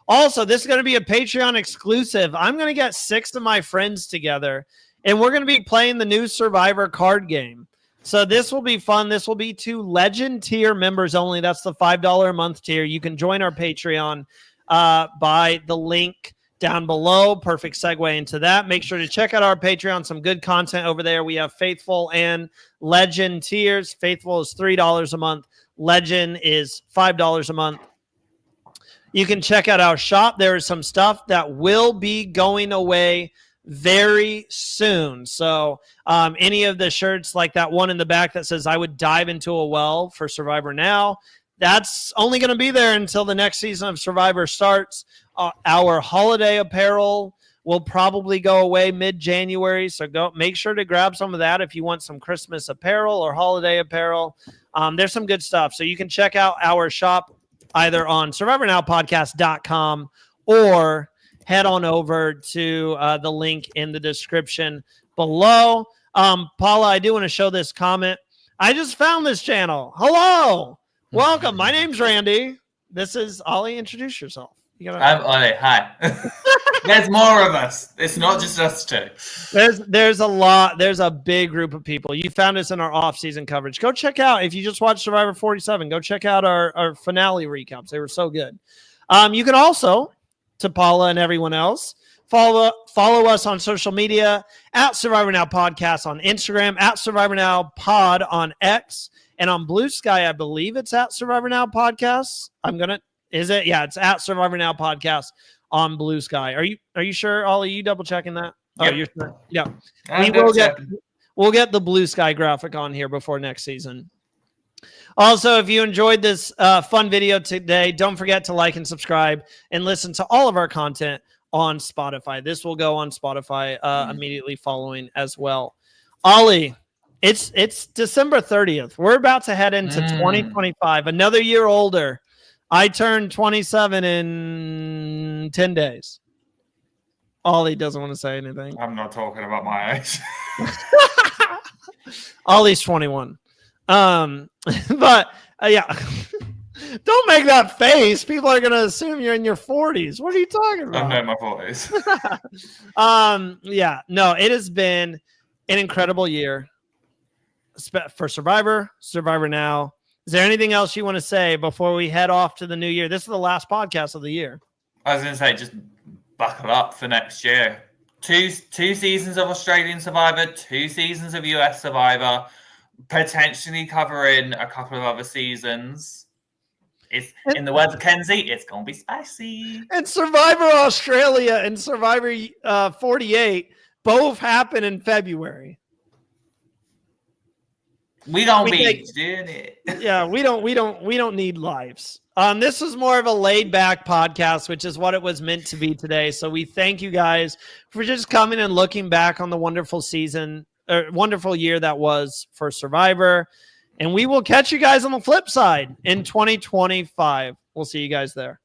Also, this is going to be a Patreon exclusive. I'm going to get 6 of my friends together, and we're going to be playing the new Survivor card game. So this will be fun. This will be to Legend tier members only. That's the $5 a month tier. You can join our Patreon by the link down below. Perfect segue into that. Make sure to check out our Patreon. Some good content over there. We have Faithful and Legend tiers. Faithful is $3 a month. Legend is $5 a month. You can check out our shop. There is some stuff that will be going away very soon. So any of the shirts, like that one in the back that says, I would dive into a well for Survivor Now, that's only going to be there until the next season of Survivor starts. Our holiday apparel will probably go away mid-January, so make sure to grab some of that if you want some Christmas apparel or holiday apparel. There's some good stuff. So you can check out our shop either on SurvivorNowPodcast.com or head on over to the link in the description below. Paula, I do want to show this comment. I just found this channel. Hello. Welcome. My name's Randy. This is Ollie. Introduce yourself. I'm Ollie. Hi. There's more of us. It's not just us two. There's a lot. There's a big group of people. You found us in our off-season coverage. Go check out, if you just watched Survivor 47, go check out our finale recaps. They were so good. You can also, to Paula and everyone else, follow us on social media at Survivor Now Podcast on Instagram, at Survivor Now Pod on X, and on Blue Sky, I believe it's at Survivor Now Podcast. Is it? Yeah, it's at Survivor Now Podcast on Blue Sky. Are you sure, Ollie? You double checking that? Yep. Oh, you're sure? Yeah. We'll get the Blue Sky graphic on here before next season. Also, if you enjoyed this fun video today, don't forget to like and subscribe and listen to all of our content on Spotify. This will go on Spotify immediately following as well. Ollie, it's December 30th. We're about to head into 2025, another year older. I turned 27 in 10 days. Ollie doesn't want to say anything. I'm not talking about my age. Ollie's 21. But yeah, don't make that face. People are going to assume you're in your 40s. What are you talking about? I'm in my 40s. Yeah, no, it has been an incredible year for Survivor Now. Is there anything else you want to say before we head off to the new year? This is the last podcast of the year. I was going to say, just buckle up for next year. Two seasons of Australian Survivor, 2 seasons of US Survivor, potentially covering a couple of other seasons. It's in the words of Kenzie, it's gonna be spicy. And Survivor Australia and Survivor 48 both happen in February. We don't be doing it. Yeah, we don't need lives. This was more of a laid back podcast, which is what it was meant to be today. So we thank you guys for just coming and looking back on the wonderful season, or wonderful year that was for Survivor. And we will catch you guys on the flip side in 2025. We'll see you guys there.